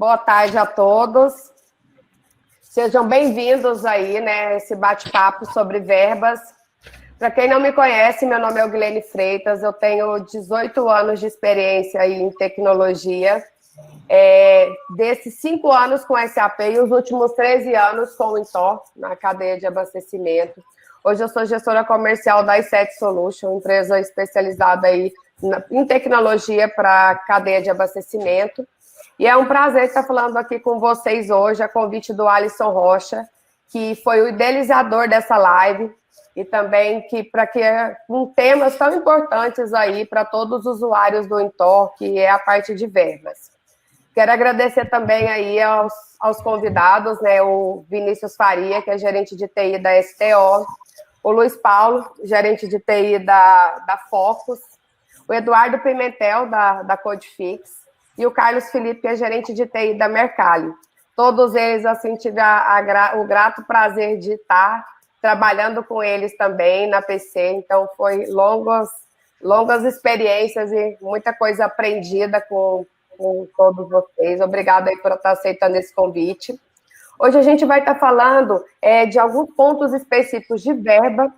Boa tarde a todos. Sejam bem-vindos aí, né, esse bate-papo sobre verbas. Para quem não me conhece, meu nome é Guilherme Freitas, eu tenho 18 anos de experiência aí em tecnologia. Desses 5 anos com SAP e os últimos 13 anos com o Intor, na cadeia de abastecimento. Hoje eu sou gestora comercial da i7 Solution, empresa especializada aí em tecnologia para cadeia de abastecimento. E é um prazer estar falando aqui com vocês hoje, a convite do Alisson Rocha, que foi o idealizador dessa live, e também com temas tão importantes aí para todos os usuários do Intor, que é a parte de verbas. Quero agradecer também aí aos convidados, né, o Vinícius Faria, que é gerente de TI da STO, o Luiz Paulo, gerente de TI da Focus, o Eduardo Pimentel, da Codefix, e o Carlos Felipe, que é gerente de TI da Mercalli. Todos eles, assim, tive o grato prazer de estar trabalhando com eles também na PC, então foi longas experiências e muita coisa aprendida com todos vocês. Obrigada aí por estar aceitando esse convite. Hoje a gente vai estar falando de alguns pontos específicos de verba,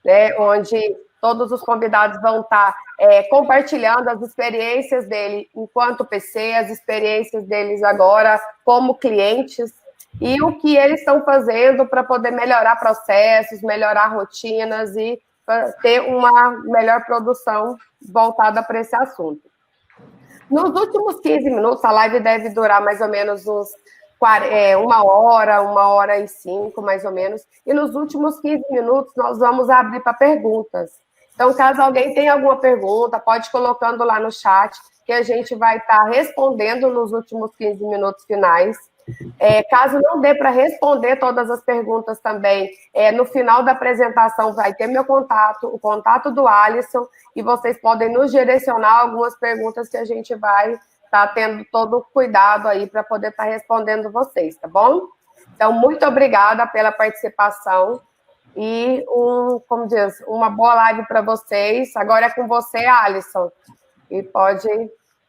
né, onde todos os convidados vão estar compartilhando as experiências dele enquanto PC, as experiências deles agora como clientes, e o que eles estão fazendo para poder melhorar processos, melhorar rotinas e ter uma melhor produção voltada para esse assunto. Nos últimos 15 minutos, a live deve durar mais ou menos uns 1h05, mais ou menos. E nos últimos 15 minutos, nós vamos abrir para perguntas. Então, caso alguém tenha alguma pergunta, pode ir colocando lá no chat, que a gente vai estar respondendo nos últimos 15 minutos finais. Caso não dê para responder todas as perguntas também, no final da apresentação vai ter meu contato, o contato do Alisson, e vocês podem nos direcionar algumas perguntas que a gente vai estar tendo todo o cuidado aí para poder estar respondendo vocês, tá bom? Então, muito obrigada pela participação e uma boa live para vocês. Agora é com você, Alisson, e pode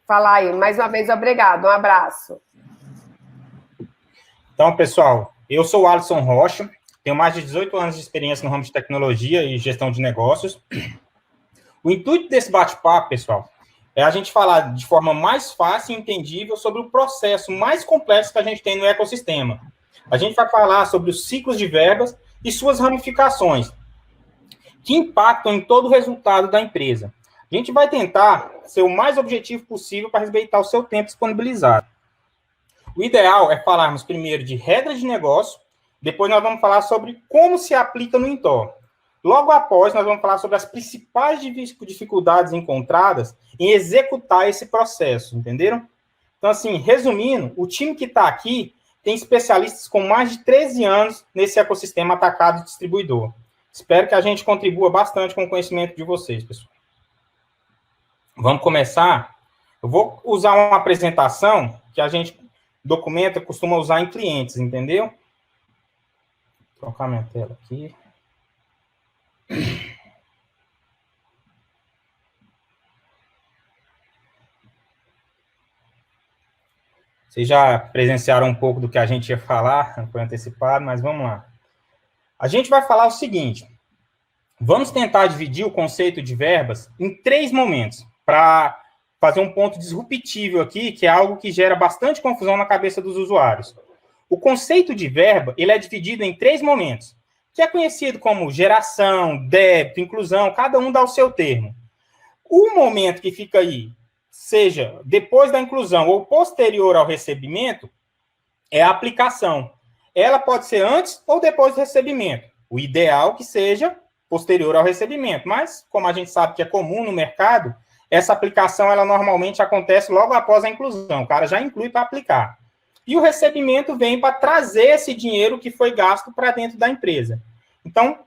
falar aí. Mais uma vez, obrigado. Um abraço. Então, pessoal, eu sou o Alisson Rocha, tenho mais de 18 anos de experiência no ramo de tecnologia e gestão de negócios. O intuito desse bate-papo, pessoal, é a gente falar de forma mais fácil e entendível sobre o processo mais complexo que a gente tem no ecossistema. A gente vai falar sobre os ciclos de verbas e suas ramificações, que impactam em todo o resultado da empresa. A gente vai tentar ser o mais objetivo possível para respeitar o seu tempo disponibilizado. O ideal é falarmos primeiro de regras de negócio, depois nós vamos falar sobre como se aplica no Intor. Logo após, nós vamos falar sobre as principais dificuldades encontradas em executar esse processo, entenderam? Então, assim, resumindo, o time que está aqui tem especialistas com mais de 13 anos nesse ecossistema atacado e distribuidor. Espero que a gente contribua bastante com o conhecimento de vocês, pessoal. Vamos começar? Eu vou usar uma apresentação que a gente documenta, costuma usar em clientes, entendeu? Vou trocar minha tela aqui. Vocês já presenciaram um pouco do que a gente ia falar, foi antecipado, mas vamos lá. A gente vai falar o seguinte, vamos tentar dividir o conceito de verbas em 3 momentos, para fazer um ponto disruptivo aqui, que é algo que gera bastante confusão na cabeça dos usuários. O conceito de verba, ele é dividido em 3 momentos, que é conhecido como geração, débito, inclusão, cada um dá o seu termo. O momento que fica aí, seja depois da inclusão ou posterior ao recebimento, é a aplicação. Ela pode ser antes ou depois do recebimento. O ideal que seja posterior ao recebimento, mas como a gente sabe que é comum no mercado, essa aplicação, ela normalmente acontece logo após a inclusão. O cara já inclui para aplicar. E o recebimento vem para trazer esse dinheiro que foi gasto para dentro da empresa. Então,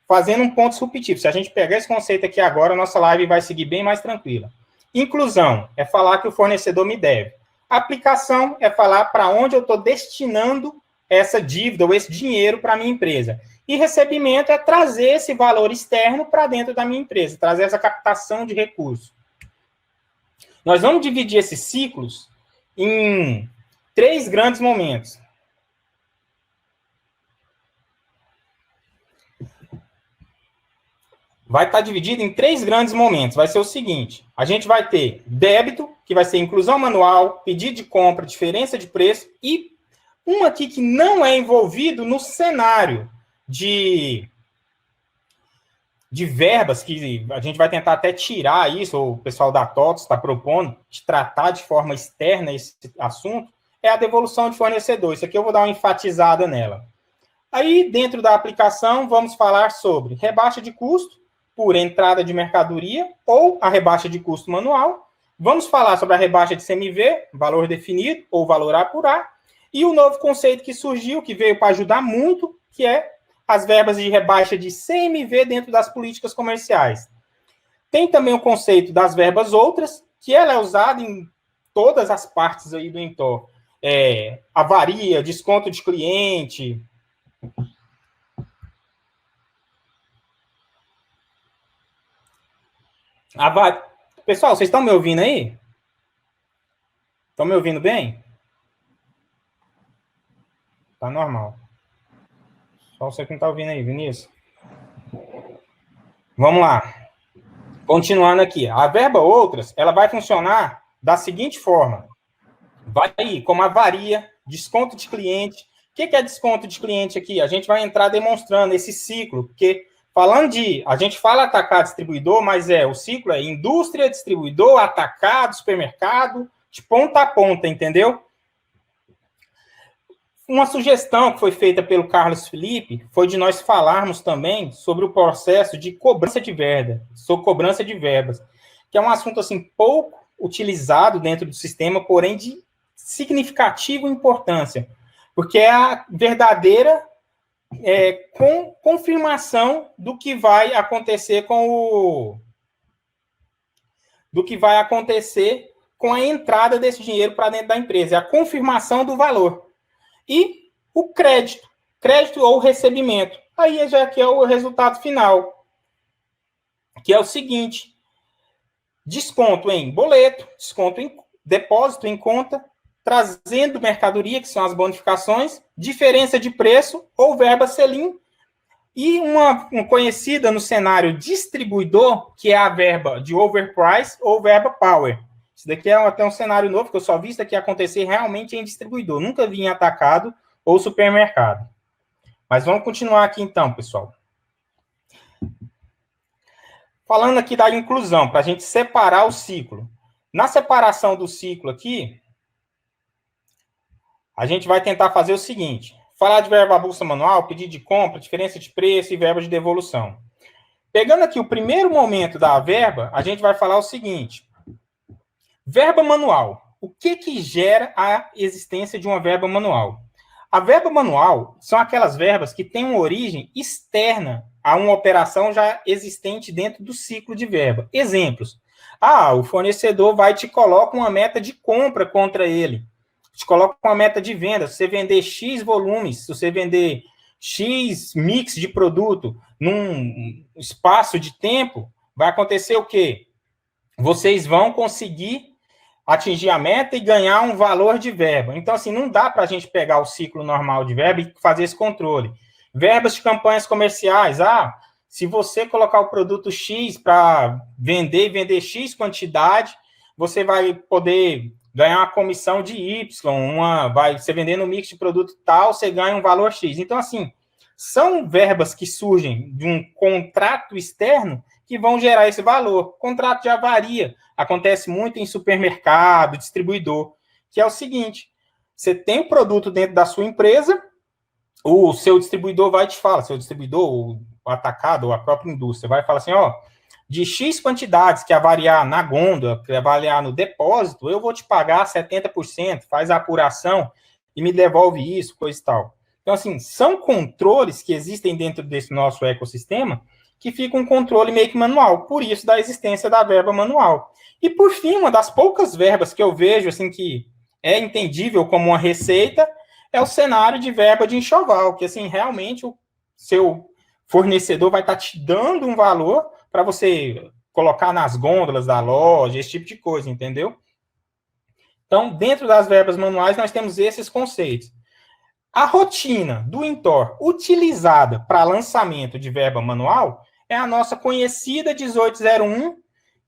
fazendo um ponto disruptivo, se a gente pegar esse conceito aqui agora, a nossa live vai seguir bem mais tranquila. Inclusão é falar que o fornecedor me deve. Aplicação é falar para onde eu estou destinando essa dívida ou esse dinheiro para a minha empresa. E recebimento é trazer esse valor externo para dentro da minha empresa, trazer essa captação de recursos. Nós vamos dividir esses ciclos em 3 grandes momentos. Vai estar dividido em 3 grandes momentos. Vai ser o seguinte: a gente vai ter débito, que vai ser inclusão manual, pedido de compra, diferença de preço, e um aqui que não é envolvido no cenário de verbas, que a gente vai tentar até tirar isso, ou o pessoal da TOTS está propondo, de tratar de forma externa esse assunto, é a devolução de fornecedor. Isso aqui eu vou dar uma enfatizada nela. Aí, dentro da aplicação, vamos falar sobre rebaixa de custo por entrada de mercadoria ou a rebaixa de custo manual. Vamos falar sobre a rebaixa de CMV, valor definido ou valor a apurar, e o novo conceito que surgiu, que veio para ajudar muito, que é as verbas de rebaixa de CMV dentro das políticas comerciais. Tem também o conceito das verbas outras, que ela é usada em todas as partes aí do entorno. Avaria, desconto de cliente. Pessoal, vocês estão me ouvindo aí? Estão me ouvindo bem? Tá normal. Só você que não está ouvindo aí, Vinícius. Vamos lá. Continuando aqui. A verba outras, ela vai funcionar da seguinte forma. Vai ir como avaria, desconto de cliente. O que é desconto de cliente aqui? A gente vai entrar demonstrando esse ciclo, porque falando a gente fala atacado, distribuidor, mas o ciclo é indústria, distribuidor, atacado, supermercado, de ponta a ponta, entendeu? Uma sugestão que foi feita pelo Carlos Felipe foi de nós falarmos também sobre o processo de cobrança de verba, sobre cobrança de verbas, que é um assunto assim pouco utilizado dentro do sistema, porém de significativa importância, porque é a verdadeira confirmação do que vai acontecer com a entrada desse dinheiro para dentro da empresa, é a confirmação do valor. E o crédito ou recebimento. Aí já que é o resultado final, que é o seguinte: desconto em boleto, desconto em depósito em conta, trazendo mercadoria, que são as bonificações, diferença de preço ou verba selim, e uma conhecida no cenário distribuidor, que é a verba de overprice ou verba power. Isso daqui é até um cenário novo, que eu só vi isso aqui acontecer realmente em distribuidor. Nunca vi em atacado ou supermercado. Mas vamos continuar aqui então, pessoal. Falando aqui da inclusão, para a gente separar o ciclo. Na separação do ciclo aqui, a gente vai tentar fazer o seguinte: falar de verba avulsa manual, pedido de compra, diferença de preço e verba de devolução. Pegando aqui o primeiro momento da verba, a gente vai falar o seguinte: verba manual. O que gera a existência de uma verba manual? A verba manual são aquelas verbas que têm uma origem externa a uma operação já existente dentro do ciclo de verba. Exemplos. O fornecedor vai e te coloca uma meta de compra contra ele. Te coloca uma meta de venda. Se você vender X volumes, se você vender X mix de produto num espaço de tempo, vai acontecer o quê? Vocês vão conseguir atingir a meta e ganhar um valor de verba. Então, assim, não dá para a gente pegar o ciclo normal de verba e fazer esse controle. Verbas de campanhas comerciais. Se você colocar o produto X para vender e vender X quantidade, você vai poder ganhar uma comissão de Y. Você vendendo um mix de produto tal, você ganha um valor X. Então, assim, são verbas que surgem de um contrato externo que vão gerar esse valor. Contrato de avaria acontece muito em supermercado, distribuidor, que é o seguinte: você tem produto dentro da sua empresa, o seu distribuidor vai te falar, seu distribuidor, o atacado, ou a própria indústria, vai falar assim, de X quantidades que avariar na gôndola, que avaliar no depósito, eu vou te pagar 70%, faz a apuração e me devolve isso, coisa e tal. Então, assim, são controles que existem dentro desse nosso ecossistema que fica um controle meio que manual, por isso da existência da verba manual. E, por fim, uma das poucas verbas que eu vejo, assim, que é entendível como uma receita, é o cenário de verba de enxoval, que, assim, realmente o seu fornecedor vai estar te dando um valor para você colocar nas gôndolas da loja, esse tipo de coisa, entendeu? Então, dentro das verbas manuais, nós temos esses conceitos. A rotina do Intor utilizada para lançamento de verba manual é a nossa conhecida 1801,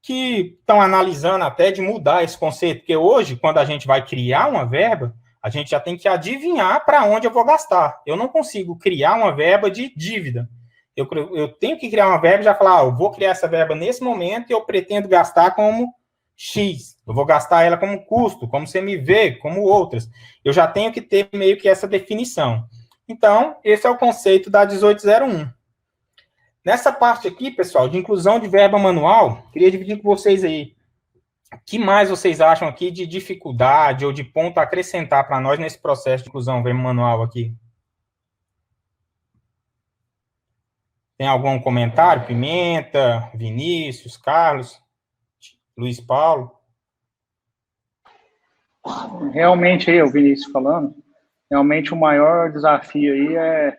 que estão analisando até de mudar esse conceito, porque hoje, quando a gente vai criar uma verba, a gente já tem que adivinhar para onde eu vou gastar. Eu não consigo criar uma verba de dívida. Eu tenho que criar uma verba e já falar, eu vou criar essa verba nesse momento e eu pretendo gastar como X. Eu vou gastar ela como custo, como CMV, como outras. Eu já tenho que ter meio que essa definição. Então, esse é o conceito da 1801. Nessa parte aqui, pessoal, de inclusão de verba manual, queria dividir com vocês aí. O que mais vocês acham aqui de dificuldade ou de ponto a acrescentar para nós nesse processo de inclusão de verba manual aqui? Tem algum comentário? Pimenta, Vinícius, Carlos, Luiz Paulo? Realmente, aí, o Vinícius falando, realmente o maior desafio aí é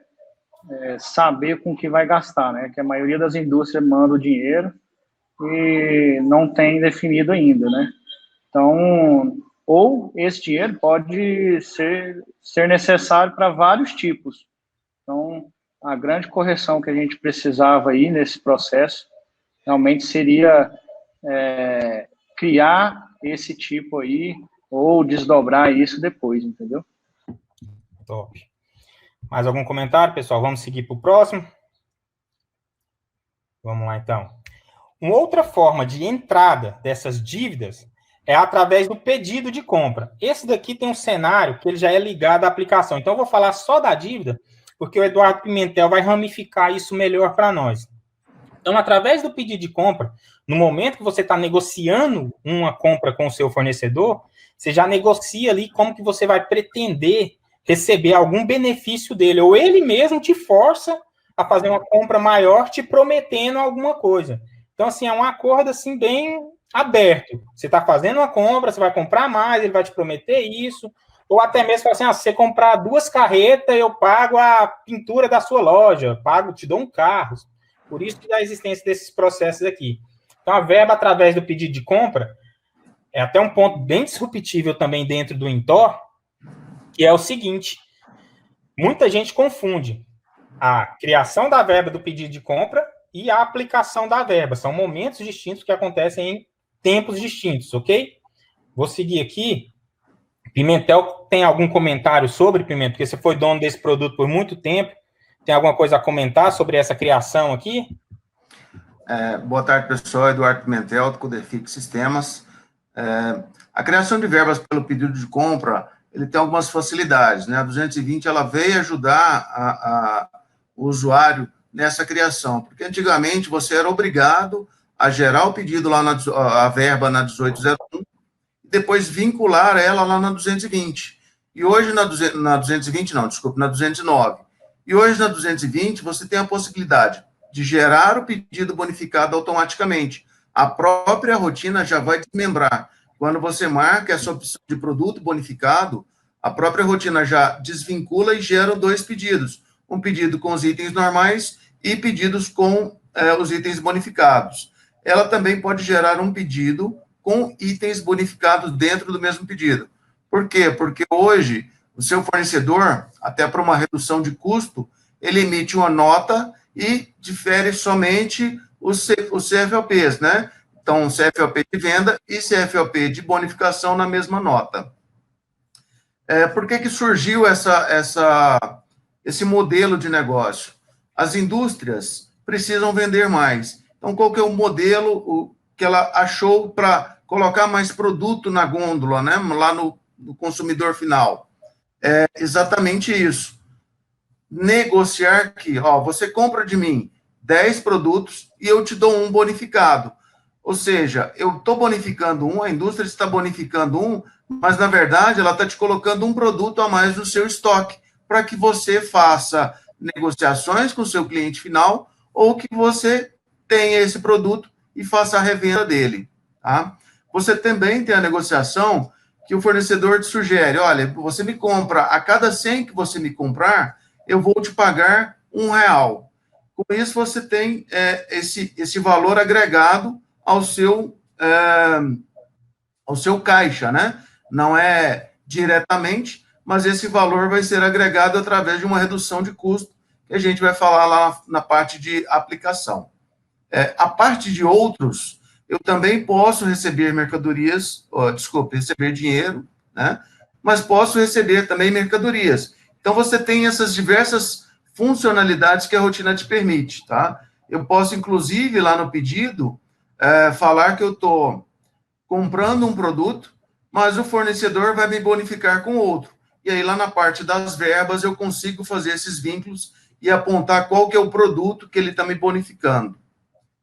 saber com que vai gastar, né? Que a maioria das indústrias manda o dinheiro e não tem definido ainda, né? Então, ou esse dinheiro pode ser necessário para vários tipos. Então, a grande correção que a gente precisava aí nesse processo realmente seria criar esse tipo aí ou desdobrar isso depois, entendeu? Top. Mais algum comentário, pessoal? Vamos seguir para o próximo? Vamos lá, então. Uma outra forma de entrada dessas dívidas é através do pedido de compra. Esse daqui tem um cenário que ele já é ligado à aplicação. Então, eu vou falar só da dívida, porque o Eduardo Pimentel vai ramificar isso melhor para nós. Então, através do pedido de compra, no momento que você está negociando uma compra com o seu fornecedor, você já negocia ali como que você vai pretender receber algum benefício dele, ou ele mesmo te força a fazer uma compra maior, te prometendo alguma coisa. Então, assim, é um acordo, assim, bem aberto. Você está fazendo uma compra, você vai comprar mais, ele vai te prometer isso, ou até mesmo falar assim, se você comprar 2 carretas, eu pago a pintura da sua loja, te dou um carro. Por isso que dá a existência desses processos aqui. Então, a verba através do pedido de compra é até um ponto bem disruptível também dentro do Intor, que é o seguinte, muita gente confunde a criação da verba do pedido de compra e a aplicação da verba. São momentos distintos que acontecem em tempos distintos, ok? Vou seguir aqui. Pimentel, tem algum comentário sobre, Pimentel? Porque você foi dono desse produto por muito tempo. Tem alguma coisa a comentar sobre essa criação aqui? Boa tarde, pessoal. Eduardo Pimentel, do Codefix Sistemas. A criação de verbas pelo pedido de compra, ele tem algumas facilidades, né? A 220, ela veio ajudar o usuário nessa criação, porque antigamente você era obrigado a gerar o pedido lá, a verba na 1801, e depois vincular ela lá na 220. E hoje na 220, não, desculpa, na 209. E hoje na 220 você tem a possibilidade de gerar o pedido bonificado automaticamente. A própria rotina já vai desmembrar. Quando você marca essa opção de produto bonificado, a própria rotina já desvincula e gera 2 pedidos. Um pedido com os itens normais e pedidos com os itens bonificados. Ela também pode gerar um pedido com itens bonificados dentro do mesmo pedido. Por quê? Porque hoje o seu fornecedor, até para uma redução de custo, ele emite uma nota e difere somente os CFOPs, né? Então, CFOP de venda e CFOP de bonificação na mesma nota. Por que surgiu esse modelo de negócio? As indústrias precisam vender mais. Então, qual que é o modelo que ela achou para colocar mais produto na gôndola, né? Lá no consumidor final? É exatamente isso. Negociar que, você compra de mim 10 produtos e eu te dou um bonificado. Ou seja, eu estou bonificando um, a indústria está bonificando um, mas, na verdade, ela está te colocando um produto a mais no seu estoque, para que você faça negociações com o seu cliente final ou que você tenha esse produto e faça a revenda dele. Tá? Você também tem a negociação que o fornecedor te sugere, olha, você me compra, a cada 100 que você me comprar, eu vou te pagar R$1. Com isso, você tem esse valor agregado ao seu caixa, né? não é diretamente, mas esse valor vai ser agregado através de uma redução de custo, que a gente vai falar lá na parte de aplicação. A parte de outros, eu também posso receber mercadorias, receber dinheiro, né? Mas posso receber também mercadorias. Então, você tem essas diversas funcionalidades que a rotina te permite, tá? Eu posso, inclusive, lá no pedido, falar que eu estou comprando um produto, mas o fornecedor vai me bonificar com outro. E aí, lá na parte das verbas, eu consigo fazer esses vínculos e apontar qual que é o produto que ele está me bonificando.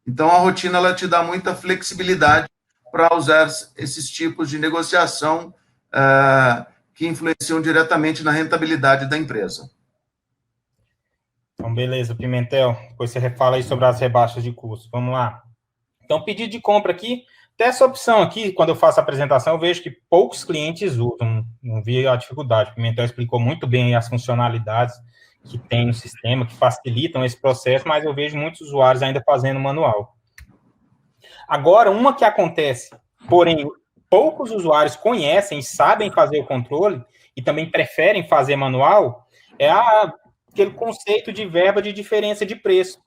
Então, a rotina, ela te dá muita flexibilidade para usar esses tipos de negociação que influenciam diretamente na rentabilidade da empresa. Então, beleza, Pimentel. Depois você fala aí sobre as rebaixas de custo. Vamos lá. Então, pedido de compra aqui. Até essa opção aqui, quando eu faço a apresentação, eu vejo que poucos clientes usam. Não vi a dificuldade. O Pimentel explicou muito bem as funcionalidades que tem no sistema, que facilitam esse processo, mas eu vejo muitos usuários ainda fazendo manual. Agora, uma que acontece, porém, poucos usuários conhecem e sabem fazer o controle e também preferem fazer manual, é aquele conceito de verba de diferença de preço.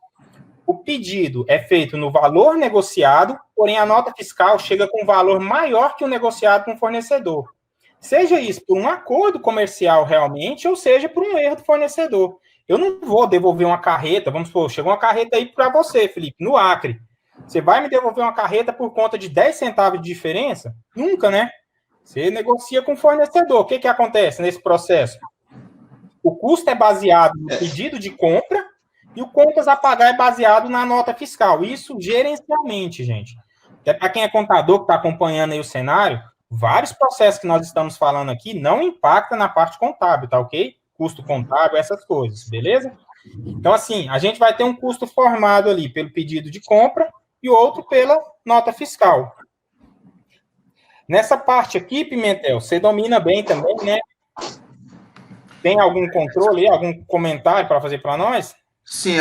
O pedido é feito no valor negociado, porém a nota fiscal chega com um valor maior que o negociado com o fornecedor. Seja isso por um acordo comercial realmente, ou seja por um erro do fornecedor. Eu não vou devolver uma carreta, vamos supor, chegou uma carreta aí para você, Felipe, no Acre. Você vai me devolver uma carreta por conta de 10 centavos de diferença? Nunca, né? Você negocia com o fornecedor. O que acontece nesse processo? O custo é baseado no pedido de compra e o contas a pagar é baseado na nota fiscal. Isso gerencialmente, gente. Até para quem é contador que está acompanhando aí o cenário, vários processos que nós estamos falando aqui não impactam na parte contábil, tá ok? Custo contábil, essas coisas, beleza? Então, assim, a gente vai ter um custo formado ali pelo pedido de compra e outro pela nota fiscal. Nessa parte aqui, Pimentel, você domina bem também, né? Tem algum controle, algum comentário para fazer para nós? Sim,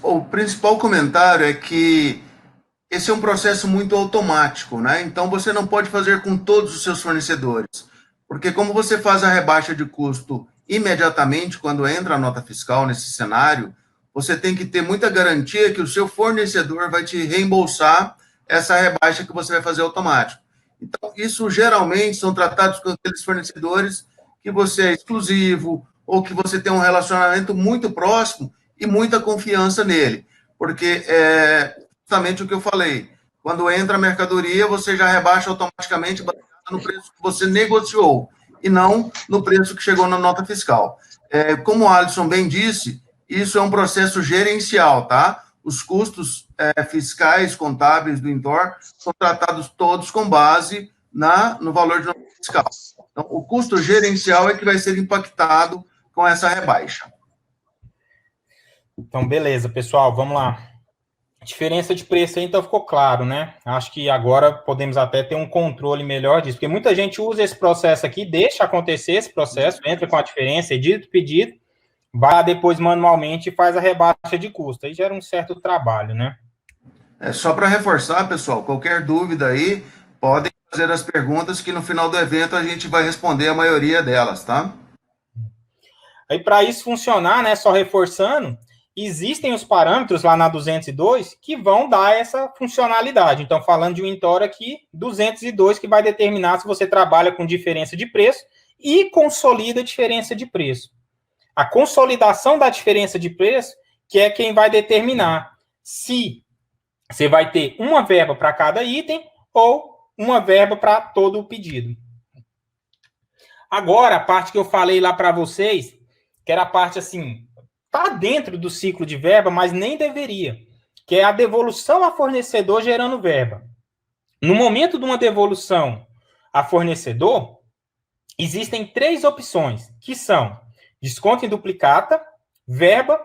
o principal comentário é que esse é um processo muito automático, né? Então, você não pode fazer com todos os seus fornecedores, porque como você faz a rebaixa de custo imediatamente quando entra a nota fiscal nesse cenário, você tem que ter muita garantia que o seu fornecedor vai te reembolsar essa rebaixa que você vai fazer automático. Então, isso geralmente são tratados com aqueles fornecedores que você é exclusivo ou que você tem um relacionamento muito próximo e muita confiança nele, porque é justamente o que eu falei, quando entra a mercadoria, você já rebaixa automaticamente baseado no preço que você negociou e não no preço que chegou na nota fiscal. Como o Alisson bem disse, isso é um processo gerencial, tá? Os custos fiscais, contábeis do Intor são tratados todos com base no valor de nota fiscal. Então, o custo gerencial é que vai ser impactado com essa rebaixa. Então, beleza, pessoal, vamos lá. Diferença de preço aí, então, ficou claro, né? Acho que agora podemos até ter um controle melhor disso, porque muita gente usa esse processo aqui, deixa acontecer esse processo, entra com a diferença, edita o pedido, vai depois manualmente e faz a rebaixa de custo. Aí gera um certo trabalho, né? Só para reforçar, pessoal, qualquer dúvida aí, podem fazer as perguntas que no final do evento a gente vai responder a maioria delas, tá? Aí, para isso funcionar, né, só reforçando, existem os parâmetros lá na 202 que vão dar essa funcionalidade. Então, falando de um Intor aqui, 202 que vai determinar se você trabalha com diferença de preço e consolida a diferença de preço. A consolidação da diferença de preço que é quem vai determinar se você vai ter uma verba para cada item ou uma verba para todo o pedido. Agora, a parte que eu falei lá para vocês, que era a parte assim, tá dentro do ciclo de verba, mas nem deveria, que é a devolução a fornecedor gerando verba. No momento de uma devolução a fornecedor, existem 3 opções, que são desconto em duplicata, verba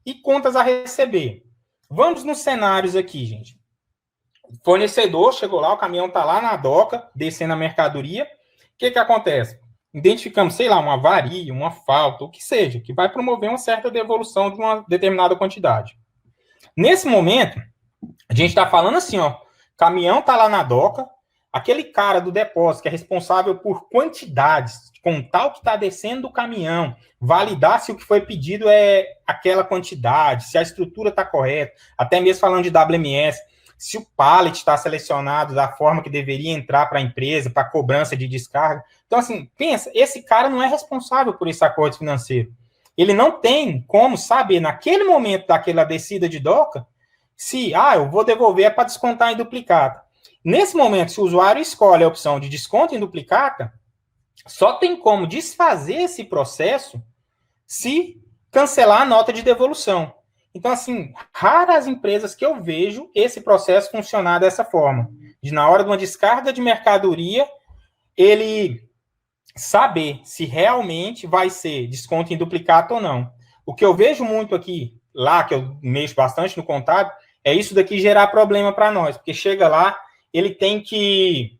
e contas a receber. Vamos nos cenários aqui, gente. O fornecedor chegou lá, o caminhão está lá na doca, descendo a mercadoria. O que acontece? Identificamos, sei lá, uma avaria, uma falta, o que seja, que vai promover uma certa devolução de uma determinada quantidade. Nesse momento, a gente está falando assim, ó, caminhão está lá na doca, aquele cara do depósito que é responsável por quantidades, contar o que está descendo do caminhão, validar se o que foi pedido é aquela quantidade, se a estrutura está correta, até mesmo falando de WMS, se o pallet está selecionado da forma que deveria entrar para a empresa, para cobrança de descarga. Então, assim, pensa, esse cara não é responsável por esse acordo financeiro. Ele não tem como saber, naquele momento daquela descida de DOCA, se, eu vou devolver para descontar em duplicata. Nesse momento, se o usuário escolhe a opção de desconto em duplicata, só tem como desfazer esse processo se cancelar a nota de devolução. Então, assim, raras empresas que eu vejo esse processo funcionar dessa forma. De, na hora de uma descarga de mercadoria, ele saber se realmente vai ser desconto em duplicata ou não. O que eu vejo muito aqui, lá, que eu mexo bastante no contábil, é isso daqui gerar problema para nós. Porque chega lá, ele tem que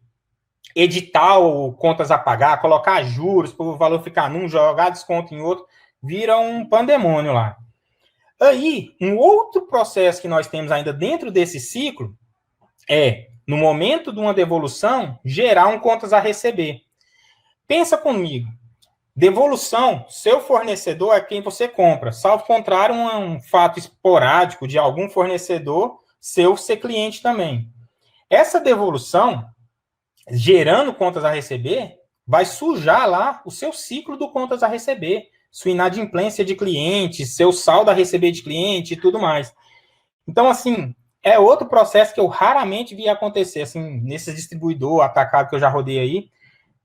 editar o contas a pagar, colocar juros para o valor ficar num, jogar desconto em outro, vira um pandemônio lá. Aí, um outro processo que nós temos ainda dentro desse ciclo é, no momento de uma devolução, gerar um contas a receber. Pensa comigo, devolução, seu fornecedor é quem você compra, salvo contrário, um fato esporádico de algum fornecedor seu ser cliente também. Essa devolução, gerando contas a receber, vai sujar lá o seu ciclo do contas a receber, sua inadimplência de cliente, seu saldo a receber de cliente e tudo mais. Então, assim, é outro processo que eu raramente vi acontecer, assim, nesses distribuidor atacado que eu já rodei aí.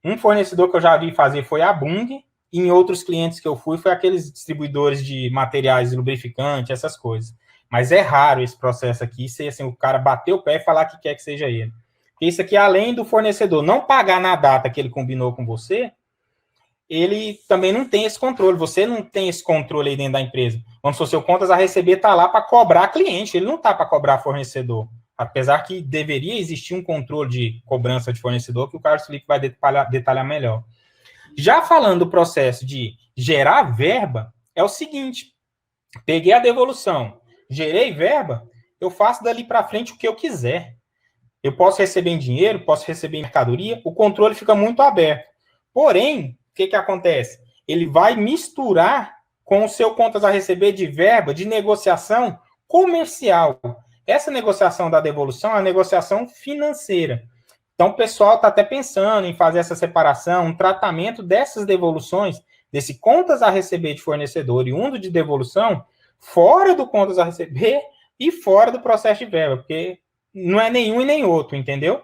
Um fornecedor que eu já vi fazer foi a Bung, e em outros clientes que eu fui, foi aqueles distribuidores de materiais lubrificantes, essas coisas. Mas é raro esse processo aqui, ser assim, o cara bater o pé e falar que quer que seja ele. Porque isso aqui, além do fornecedor não pagar na data que ele combinou com você, ele também não tem esse controle. Você não tem esse controle aí dentro da empresa. Vamos supor, seu contas a receber está lá para cobrar cliente, ele não está para cobrar fornecedor. Apesar que deveria existir um controle de cobrança de fornecedor, que o Carlos Felipe vai detalhar melhor. Já falando do processo de gerar verba, é o seguinte, peguei a devolução, gerei verba, eu faço dali para frente o que eu quiser. Eu posso receber em dinheiro, posso receber em mercadoria, o controle fica muito aberto. Porém, o que acontece? Ele vai misturar com o seu contas a receber de verba, de negociação comercial. Essa negociação da devolução é a negociação financeira. Então, o pessoal está até pensando em fazer essa separação, um tratamento dessas devoluções, desse contas a receber de fornecedor e um de devolução, fora do contas a receber e fora do processo de verba, porque não é nenhum e nem outro, entendeu?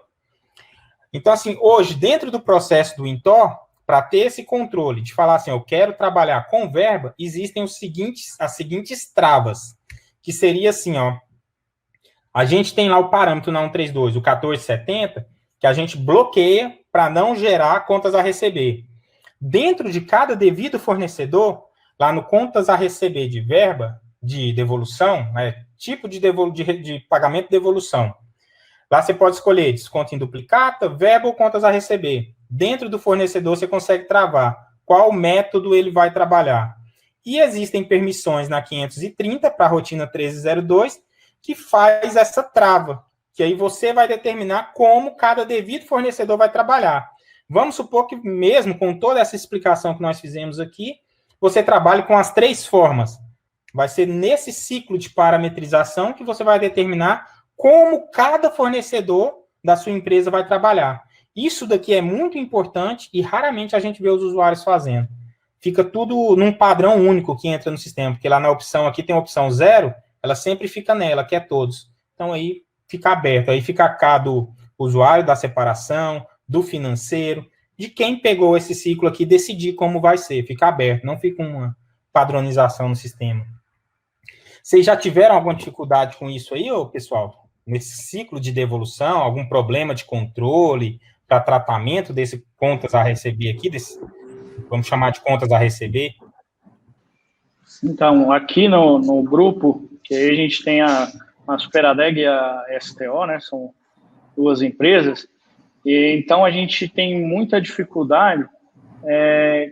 Então, assim, hoje, dentro do processo do INTOR, para ter esse controle de falar assim, eu quero trabalhar com verba, existem as seguintes travas, que seria assim, ó, a gente tem lá o parâmetro na 132, o 1470, que a gente bloqueia para não gerar contas a receber. Dentro de cada devido fornecedor, lá no contas a receber de verba, de devolução, né, tipo de pagamento de devolução, lá você pode escolher desconto em duplicata, verba ou contas a receber. Dentro do fornecedor, você consegue travar qual método ele vai trabalhar. E existem permissões na 530 para a rotina 1302, que faz essa trava, que aí você vai determinar como cada devido fornecedor vai trabalhar. Vamos supor que mesmo com toda essa explicação que nós fizemos aqui, você trabalhe com as 3 formas. Vai ser nesse ciclo de parametrização que você vai determinar como cada fornecedor da sua empresa vai trabalhar. Isso daqui é muito importante e raramente a gente vê os usuários fazendo. Fica tudo num padrão único que entra no sistema, porque lá na opção aqui tem a opção 0, ela sempre fica nela, que é todos. Então aí fica aberto, aí fica a cá do usuário, da separação, do financeiro, de quem pegou esse ciclo aqui decidir como vai ser, fica aberto, não fica uma padronização no sistema. Vocês já tiveram alguma dificuldade com isso aí, pessoal? Nesse ciclo de devolução, algum problema de controle para tratamento desse contas a receber aqui, vamos chamar de contas a receber? Então, aqui no grupo, que aí a gente tem a Superadeg e a STO, né, são 2 empresas, e então a gente tem muita dificuldade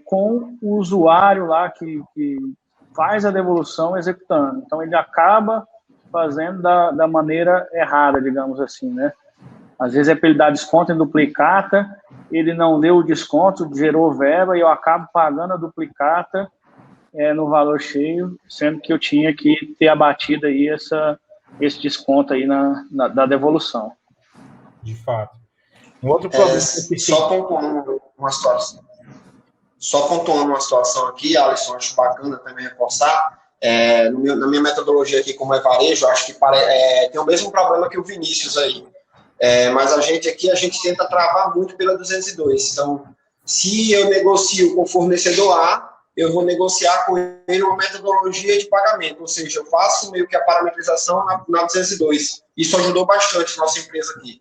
com o usuário lá que faz a devolução executando. Então, ele acaba fazendo da maneira errada, digamos assim, né? Às vezes é para ele dar desconto em duplicata, ele não deu o desconto, gerou verba e eu acabo pagando a duplicata no valor cheio, sendo que eu tinha que ter abatido aí esse desconto aí da devolução. De fato. Um outro problema só pontuando uma situação aqui, Alisson, acho bacana também reforçar, na minha metodologia aqui como varejo, acho que tem o mesmo problema que o Vinícius aí, mas a gente tenta travar muito pela 202, então, se eu negocio com o fornecedor A, eu vou negociar com ele uma metodologia de pagamento, ou seja, eu faço meio que a parametrização na 202, isso ajudou bastante a nossa empresa aqui.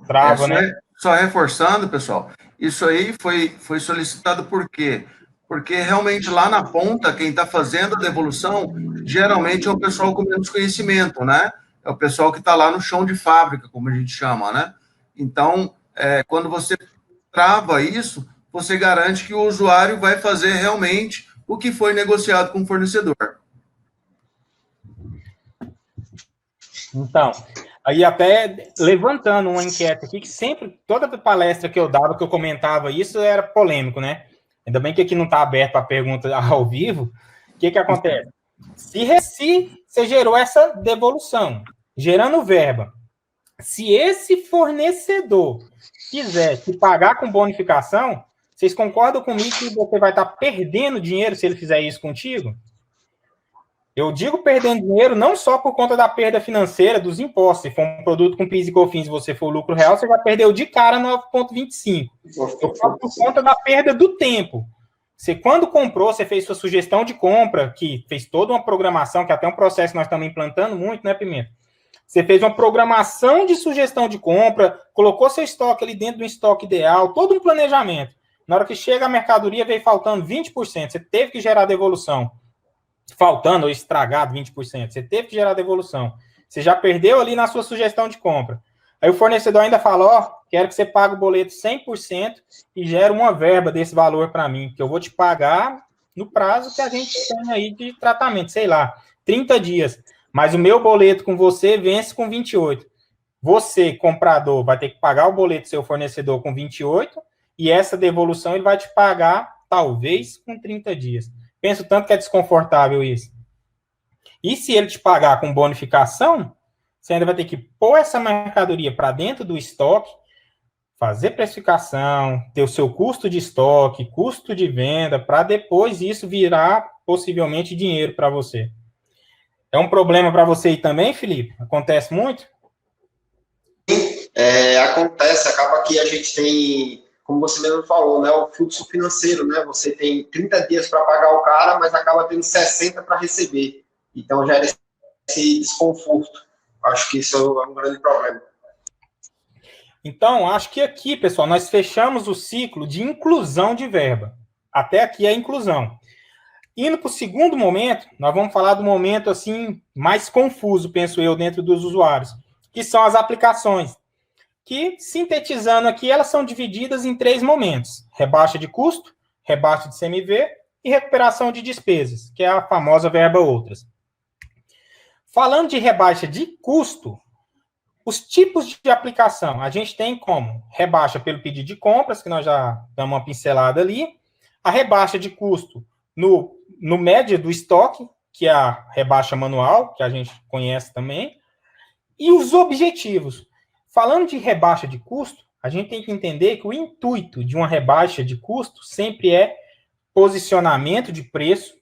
Trava, né? Só reforçando, pessoal, isso aí foi solicitado por quê? Porque realmente lá na ponta, quem está fazendo a devolução, geralmente é o pessoal com menos conhecimento, né? É o pessoal que está lá no chão de fábrica, como a gente chama, né? Então, quando você trava isso, você garante que o usuário vai fazer realmente o que foi negociado com o fornecedor. Então, aí até levantando uma enquete aqui, que sempre, toda palestra que eu dava, que eu comentava isso, era polêmico, né? Ainda bem que aqui não está aberto para pergunta ao vivo. O que acontece? Se você gerou essa devolução, gerando verba, se esse fornecedor quiser te pagar com bonificação, vocês concordam comigo que você vai estar perdendo dinheiro se ele fizer isso contigo? Eu digo perdendo dinheiro não só por conta da perda financeira dos impostos. Se for um produto com PIS e COFINS e você for lucro real, você já perdeu de cara 9,25. Eu falo por conta da perda do tempo. Você, quando comprou, você fez sua sugestão de compra, que fez toda uma programação, que até um processo que nós estamos implantando muito, né, Pimenta? Você fez uma programação de sugestão de compra, colocou seu estoque ali dentro do estoque ideal, todo um planejamento. Na hora que chega a mercadoria, veio faltando 20%. Você teve que gerar devolução. Faltando ou estragado 20%. Você teve que gerar devolução. Você já perdeu ali na sua sugestão de compra. Aí o fornecedor ainda fala, quero que você pague o boleto 100% e gere uma verba desse valor para mim, que eu vou te pagar no prazo que a gente tem aí de tratamento, sei lá, 30 dias. Mas o meu boleto com você vence com 28. Você, comprador, vai ter que pagar o boleto do seu fornecedor com 28 e essa devolução ele vai te pagar, talvez, com 30 dias. Penso tanto que é desconfortável isso. E se ele te pagar com bonificação, você ainda vai ter que pôr essa mercadoria para dentro do estoque, fazer precificação, ter o seu custo de estoque, custo de venda, para depois isso virar, possivelmente, dinheiro para você. É um problema para você aí também, Felipe? Acontece muito? Acontece, acaba que a gente tem, como você mesmo falou, né, o fluxo financeiro, né? Você tem 30 dias para pagar o cara, mas acaba tendo 60 para receber. Então, gera esse desconforto. Acho que isso é um grande problema. Então, acho que aqui, pessoal, nós fechamos o ciclo de inclusão de verba. Até aqui é a inclusão. Indo para o segundo momento, nós vamos falar do momento assim mais confuso, penso eu, dentro dos usuários, que são as aplicações, que, sintetizando aqui, elas são divididas em 3 momentos: rebaixa de custo, rebaixa de CMV e recuperação de despesas, que é a famosa verba outras. Falando de rebaixa de custo, os tipos de aplicação, a gente tem como rebaixa pelo pedido de compras, que nós já damos uma pincelada ali, a rebaixa de custo no média do estoque, que é a rebaixa manual, que a gente conhece também, e os objetivos. Falando de rebaixa de custo, a gente tem que entender que o intuito de uma rebaixa de custo sempre é posicionamento de preço,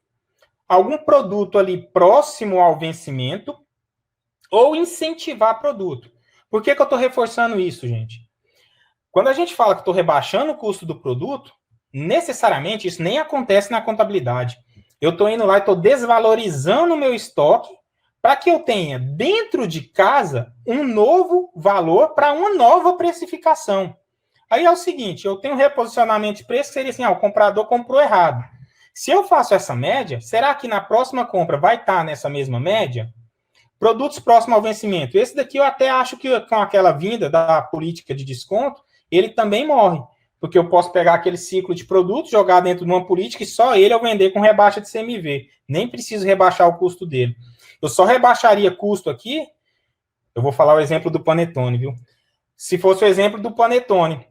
algum produto ali próximo ao vencimento, ou incentivar produto. Por que eu estou reforçando isso, gente? Quando a gente fala que estou rebaixando o custo do produto, necessariamente isso nem acontece na contabilidade. Eu estou indo lá e estou desvalorizando o meu estoque para que eu tenha dentro de casa um novo valor para uma nova precificação. Aí é o seguinte, eu tenho um reposicionamento de preço que seria assim, o comprador comprou errado. Se eu faço essa média, será que na próxima compra vai estar nessa mesma média? Produtos próximos ao vencimento. Esse daqui eu até acho que com aquela vinda da política de desconto, ele também morre. Porque eu posso pegar aquele ciclo de produtos, jogar dentro de uma política e só ele eu vender com rebaixa de CMV. Nem preciso rebaixar o custo dele. Eu só rebaixaria custo aqui, eu vou falar o exemplo do Panetone, viu? se fosse o exemplo do Panetone,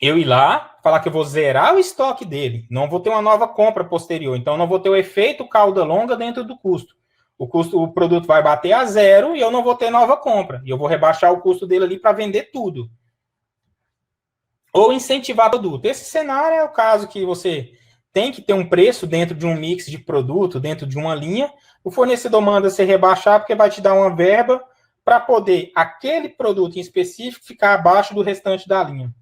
eu ir lá, falar que eu vou zerar o estoque dele, não vou ter uma nova compra posterior, então não vou ter o efeito cauda longa dentro do custo. O produto vai bater a zero e eu não vou ter nova compra. E eu vou rebaixar o custo dele ali para vender tudo. Ou incentivar o produto. Esse cenário é o caso que você tem que ter um preço dentro de um mix de produto, dentro de uma linha. O fornecedor manda você rebaixar porque vai te dar uma verba para poder aquele produto em específico ficar abaixo do restante da linha.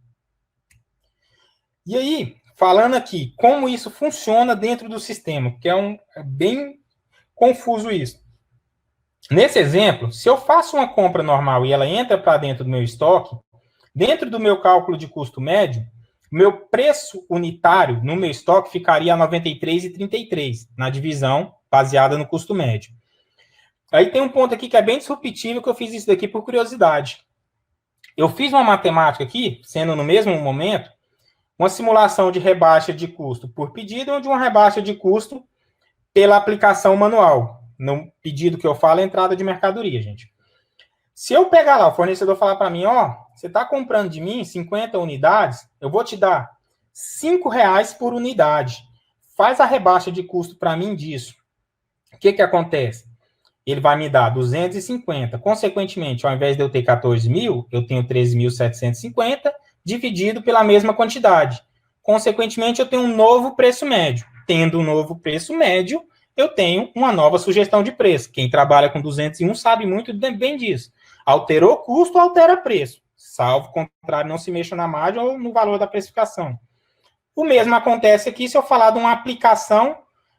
E aí, falando aqui, como isso funciona dentro do sistema, porque é bem confuso isso. Nesse exemplo, se eu faço uma compra normal e ela entra para dentro do meu estoque, dentro do meu cálculo de custo médio, meu preço unitário no meu estoque ficaria a R$ 93,33, na divisão baseada no custo médio. Aí tem um ponto aqui que é bem disruptivo, que eu fiz isso daqui por curiosidade. Eu fiz uma matemática aqui, sendo no mesmo momento, uma simulação de rebaixa de custo por pedido ou de uma rebaixa de custo pela aplicação manual. No pedido que eu falo é entrada de mercadoria, gente. Se eu pegar lá, o fornecedor falar para mim, ó, você está comprando de mim 50 unidades, eu vou te dar R$ 5,00 por unidade. Faz a rebaixa de custo para mim disso. O que acontece? Ele vai me dar 250. Consequentemente, ao invés de eu ter 14.000, eu tenho 13.750 dividido pela mesma quantidade. Consequentemente, eu tenho um novo preço médio. Tendo um novo preço médio, eu tenho uma nova sugestão de preço. Quem trabalha com 201 sabe muito bem disso. Alterou custo, altera preço. Salvo contrário, não se mexa na margem ou no valor da precificação. O mesmo acontece aqui se eu falar de uma aplicação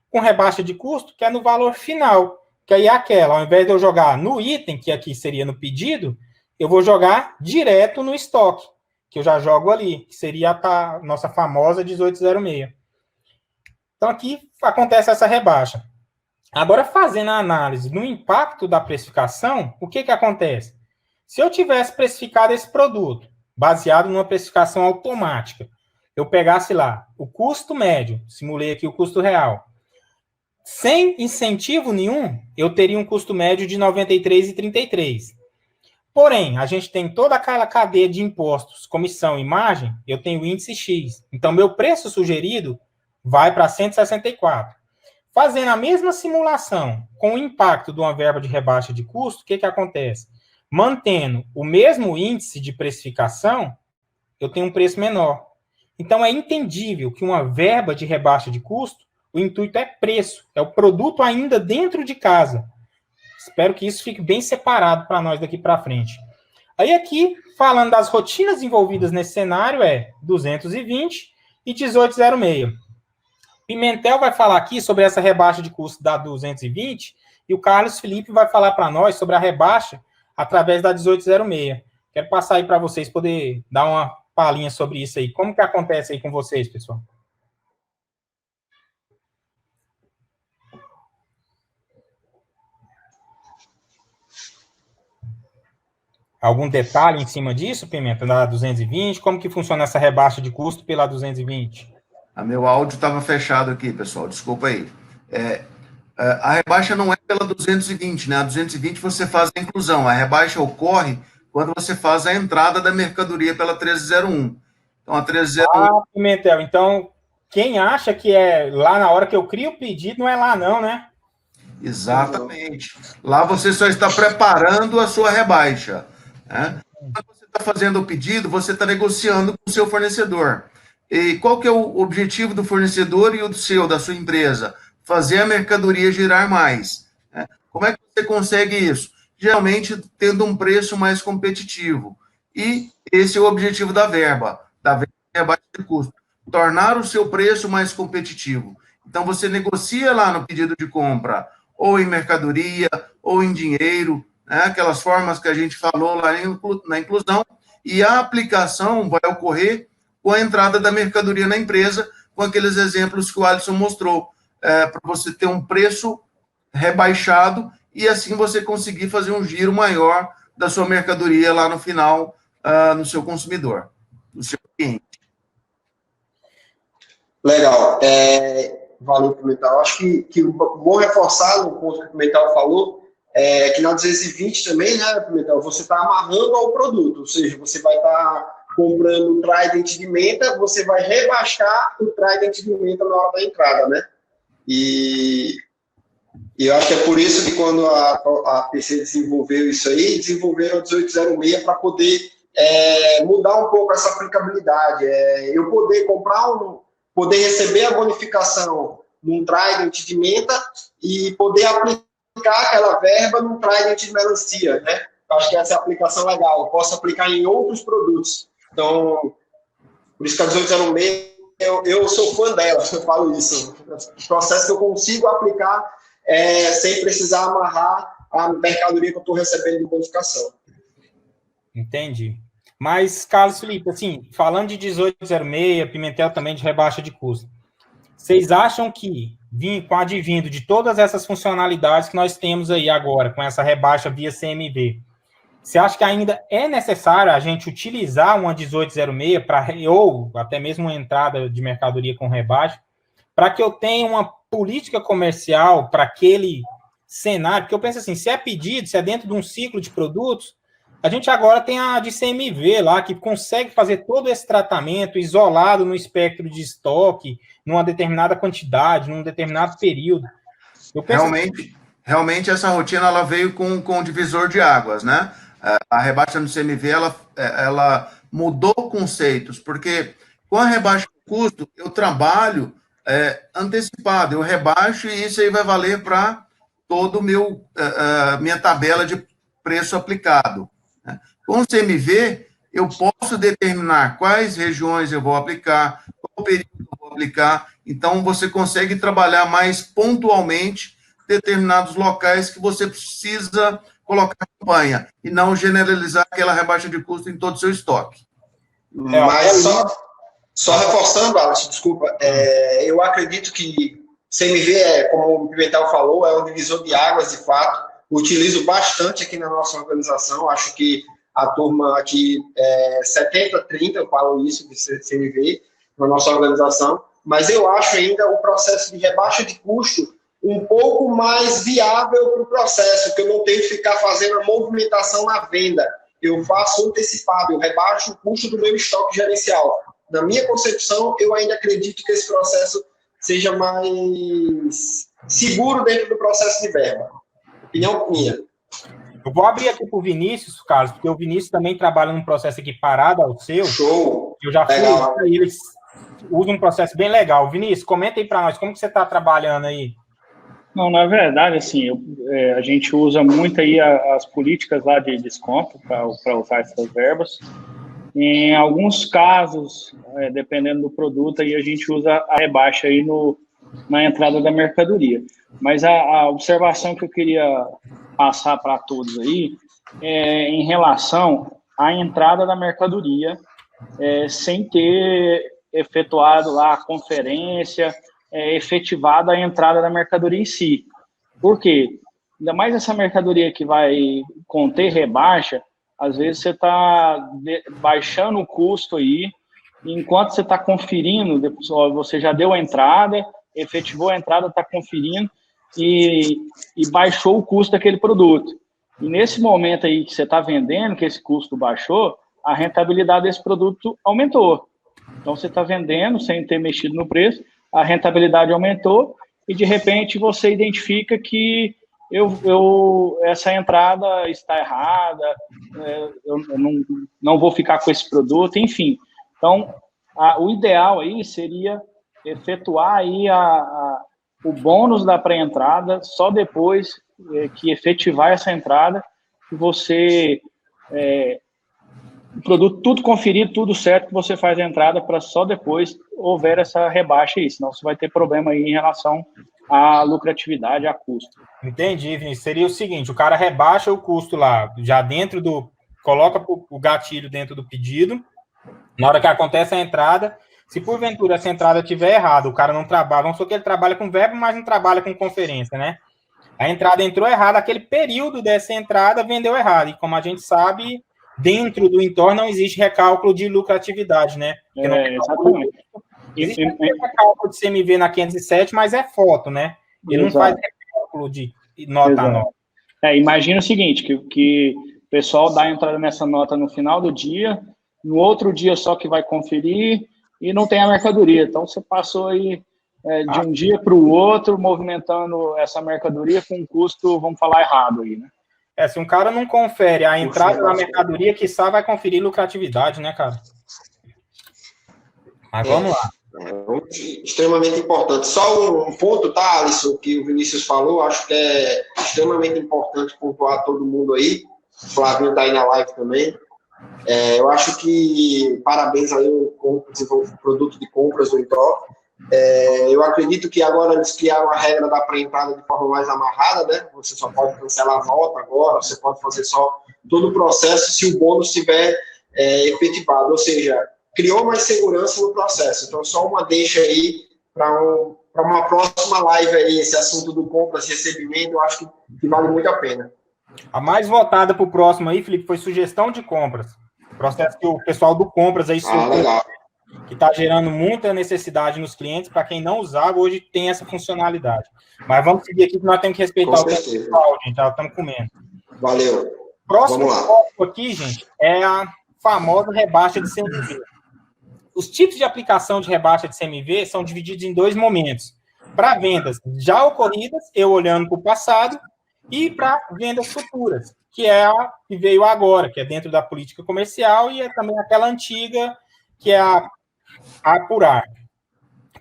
com rebaixa de custo, que é no valor final. Que aí é aquela, ao invés de eu jogar no item, que aqui seria no pedido, eu vou jogar direto no estoque, que eu já jogo ali, que seria a nossa famosa 1806. Então, aqui acontece essa rebaixa. Agora, fazendo a análise no impacto da precificação, o que acontece? Se eu tivesse precificado esse produto, baseado numa precificação automática, eu pegasse lá o custo médio, simulei aqui o custo real, sem incentivo nenhum, eu teria um custo médio de R$ 93,33. Porém, a gente tem toda aquela cadeia de impostos, comissão e margem, eu tenho índice X. Então, meu preço sugerido vai para 164. Fazendo a mesma simulação com o impacto de uma verba de rebaixa de custo, o que acontece? Mantendo o mesmo índice de precificação, eu tenho um preço menor. Então, é entendível que uma verba de rebaixa de custo, o intuito é preço, é o produto ainda dentro de casa. Espero que isso fique bem separado para nós daqui para frente. Aí aqui, falando das rotinas envolvidas nesse cenário, é 220 e 1806. Pimentel vai falar aqui sobre essa rebaixa de custo da 220 e o Carlos Felipe vai falar para nós sobre a rebaixa através da 1806. Quero passar aí para vocês poder dar uma palhinha sobre isso aí. Como que acontece aí com vocês, pessoal? Algum detalhe em cima disso, Pimenta, da 220? Como que funciona essa rebaixa de custo pela 220? Meu áudio estava fechado aqui, pessoal, desculpa aí. A rebaixa não é pela 220, né? A 220 você faz a inclusão, a rebaixa ocorre quando você faz a entrada da mercadoria pela 1301. Então, a 1301... Ah, Pimentel, então, quem acha que é lá na hora que eu crio o pedido, não é lá não, né? Exatamente. Lá você só está preparando a sua rebaixa, né? Quando você está fazendo o pedido, você está negociando com o seu fornecedor. E qual que é o objetivo do fornecedor e o seu, da sua empresa? Fazer a mercadoria girar mais, né? Como é que você consegue isso? Geralmente, tendo um preço mais competitivo. E esse é o objetivo da verba de rebaixa de custo. Tornar o seu preço mais competitivo. Então, você negocia lá no pedido de compra, ou em mercadoria, ou em dinheiro, né? Aquelas formas que a gente falou lá na inclusão, e a aplicação vai ocorrer com a entrada da mercadoria na empresa, com aqueles exemplos que o Alisson mostrou, para você ter um preço rebaixado e assim você conseguir fazer um giro maior da sua mercadoria lá no final, no seu consumidor, no seu cliente. Legal. Valeu, Pimentel. Acho que vou reforçar no ponto que o Pimentel falou, que na 220 também, né, Pimentel, você está amarrando ao produto, ou seja, você vai estar comprando o Trident de menta, você vai rebaixar o Trident de menta na hora da entrada, né? E eu acho que é por isso que quando a PC desenvolveu isso aí, desenvolveram a 1806 para poder mudar um pouco essa aplicabilidade. Eu poder poder receber a bonificação num Trident de menta e poder aplicar aquela verba num Trident de melancia, né? Eu acho que essa é a aplicação legal. Eu posso aplicar em outros produtos. Então, por isso que a 1806, eu sou fã dela, eu falo isso. Processo que eu consigo aplicar sem precisar amarrar a mercadoria que eu estou recebendo de bonificação. Entendi. Mas, Carlos Felipe, assim, falando de 1806, Pimentel também de rebaixa de custo, vocês acham que, com o advindo de todas essas funcionalidades que nós temos aí agora, com essa rebaixa via CMV, você acha que ainda é necessário a gente utilizar uma 1806 ou até mesmo uma entrada de mercadoria com rebaixa, para que eu tenha uma política comercial para aquele cenário? Porque eu penso assim, se é pedido, se é dentro de um ciclo de produtos, a gente agora tem a de CMV lá, que consegue fazer todo esse tratamento isolado no espectro de estoque, numa determinada quantidade, num determinado período. Eu penso realmente essa rotina ela veio com um divisor de águas, né? A rebaixa no CMV, ela mudou conceitos, porque com a rebaixa de custo, eu trabalho antecipado, eu rebaixo e isso aí vai valer para todo o minha tabela de preço aplicado. Né? Com o CMV, eu posso determinar quais regiões eu vou aplicar, qual período eu vou aplicar, então você consegue trabalhar mais pontualmente determinados locais que você precisa colocar campanha e não generalizar aquela rebaixa de custo em todo o seu estoque. Mas só reforçando, Alex, desculpa, eu acredito que CMV, como o Pimentel falou, é um divisor de águas, de fato. Utilizo bastante aqui na nossa organização, acho que a turma aqui 70-30, eu falo isso de CMV, na nossa organização, mas eu acho ainda o processo de rebaixa de custo um pouco mais viável para o processo, porque eu não tenho que ficar fazendo a movimentação na venda. Eu faço antecipado, eu rebaixo o custo do meu estoque gerencial. Na minha concepção, eu ainda acredito que esse processo seja mais seguro dentro do processo de verba. Opinião minha. Eu vou abrir aqui para o Vinícius, Carlos, porque o Vinícius também trabalha num processo equiparado ao seu. Show! Eu já fui, e eles usam um processo bem legal. Vinícius, comenta aí para nós, como que você está trabalhando aí? Não, na verdade, assim, a gente usa muito aí as políticas lá de desconto para usar essas verbas. Em alguns casos, dependendo do produto, aí a gente usa a rebaixa aí na entrada da mercadoria. Mas a observação que eu queria passar para todos aí é em relação à entrada da mercadoria, sem ter efetuado lá a conferência, efetivada a entrada da mercadoria em si. Por quê? Ainda mais essa mercadoria que vai conter rebaixa, às vezes você está baixando o custo aí, enquanto você está conferindo, você já deu a entrada, efetivou a entrada, está conferindo e baixou o custo daquele produto. E nesse momento aí que você está vendendo, que esse custo baixou, a rentabilidade desse produto aumentou. Então, você está vendendo sem ter mexido no preço, a rentabilidade aumentou e, de repente, você identifica que essa entrada está errada, eu não vou ficar com esse produto, enfim. Então, o ideal aí seria efetuar aí o bônus da pré-entrada só depois que efetivar essa entrada, que você... o produto tudo conferido, tudo certo, que você faz a entrada para só depois houver essa rebaixa aí, senão você vai ter problema aí em relação à lucratividade, a custo. Entendi, Vinícius. Seria o seguinte, o cara rebaixa o custo lá, já dentro coloca o gatilho dentro do pedido, na hora que acontece a entrada, se porventura essa entrada estiver errada, o cara não trabalha, vamos supor que ele trabalha com verbo, mas não trabalha com conferência, né? A entrada entrou errada, aquele período dessa entrada vendeu errado, e como a gente sabe... Dentro do entorno não existe recálculo de lucratividade, né? Exatamente. Existe recálculo de CMV na 507, mas é foto, né? Ele não faz recálculo de nota a nota. Imagina o seguinte, que o pessoal dá a entrada nessa nota no final do dia, no outro dia só que vai conferir e não tem a mercadoria. Então, você passou aí de um dia para o outro, movimentando essa mercadoria com um custo, vamos falar errado aí, né? Se um cara não confere a entrada da mercadoria, quiçá vai conferir lucratividade, né, cara? Mas vamos lá. Extremamente importante. Só um ponto, tá, Alisson, que o Vinícius falou, acho que é extremamente importante pontuar todo mundo aí. O Flavinho está aí na live também. Eu acho que parabéns aí ao produto de compras do Introp. Eu acredito que agora eles criaram a regra da pré-entrada de forma mais amarrada, né? Você só pode cancelar a nota agora, você pode fazer só todo o processo se o bônus estiver efetivado, ou seja, criou mais segurança no processo. Então, só uma deixa aí para uma próxima live aí, esse assunto do compras e recebimento, eu acho que vale muito a pena. A mais votada para o próximo aí, Felipe, foi sugestão de compras. Processo que o pessoal do compras aí legal. Que está gerando muita necessidade nos clientes. Para quem não usava, hoje tem essa funcionalidade. Mas vamos seguir aqui, que nós temos que respeitar o tempo pessoal, gente. Já estamos comendo. Valeu. Próximo tópico aqui, gente, é a famosa rebaixa de CMV. Os tipos de aplicação de rebaixa de CMV são divididos em 2 momentos. Para vendas já ocorridas, eu olhando para o passado, e para vendas futuras, que é a que veio agora, que é dentro da política comercial, e é também aquela antiga, que é a apurar.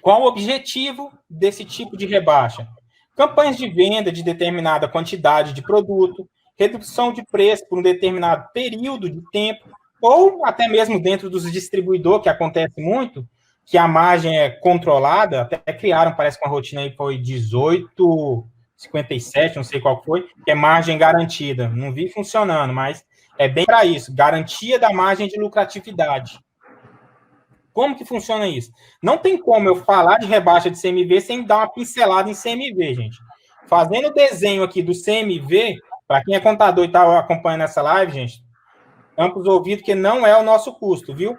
Qual o objetivo desse tipo de rebaixa? Campanhas de venda de determinada quantidade de produto, redução de preço por um determinado período de tempo, ou até mesmo dentro dos distribuidores, que acontece muito, que a margem é controlada, até criaram, parece que uma rotina aí foi 18,57, não sei qual foi, que é margem garantida. Não vi funcionando, mas é bem para isso, garantia da margem de lucratividade. Como que funciona isso? Não tem como eu falar de rebaixa de CMV sem dar uma pincelada em CMV, gente. Fazendo o desenho aqui do CMV, para quem é contador e está acompanhando essa live, gente, tampos os ouvidos que não é o nosso custo, viu?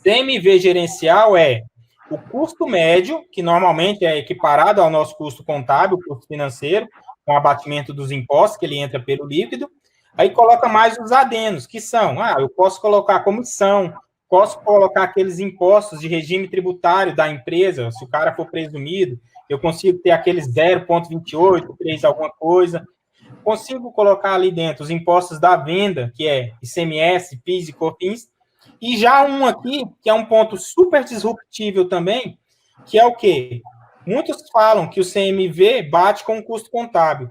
CMV gerencial é o custo médio, que normalmente é equiparado ao nosso custo contábil, custo financeiro, com abatimento dos impostos, que ele entra pelo líquido. Aí coloca mais os adenos, que são, eu posso colocar comissão, posso colocar aqueles impostos de regime tributário da empresa, se o cara for presumido, eu consigo ter aqueles 0,28, 3 alguma coisa. Consigo colocar ali dentro os impostos da venda, que é ICMS, PIS e COFINS, e já um aqui, que é um ponto super disruptível também, que é o quê? Muitos falam que o CMV bate com o custo contábil.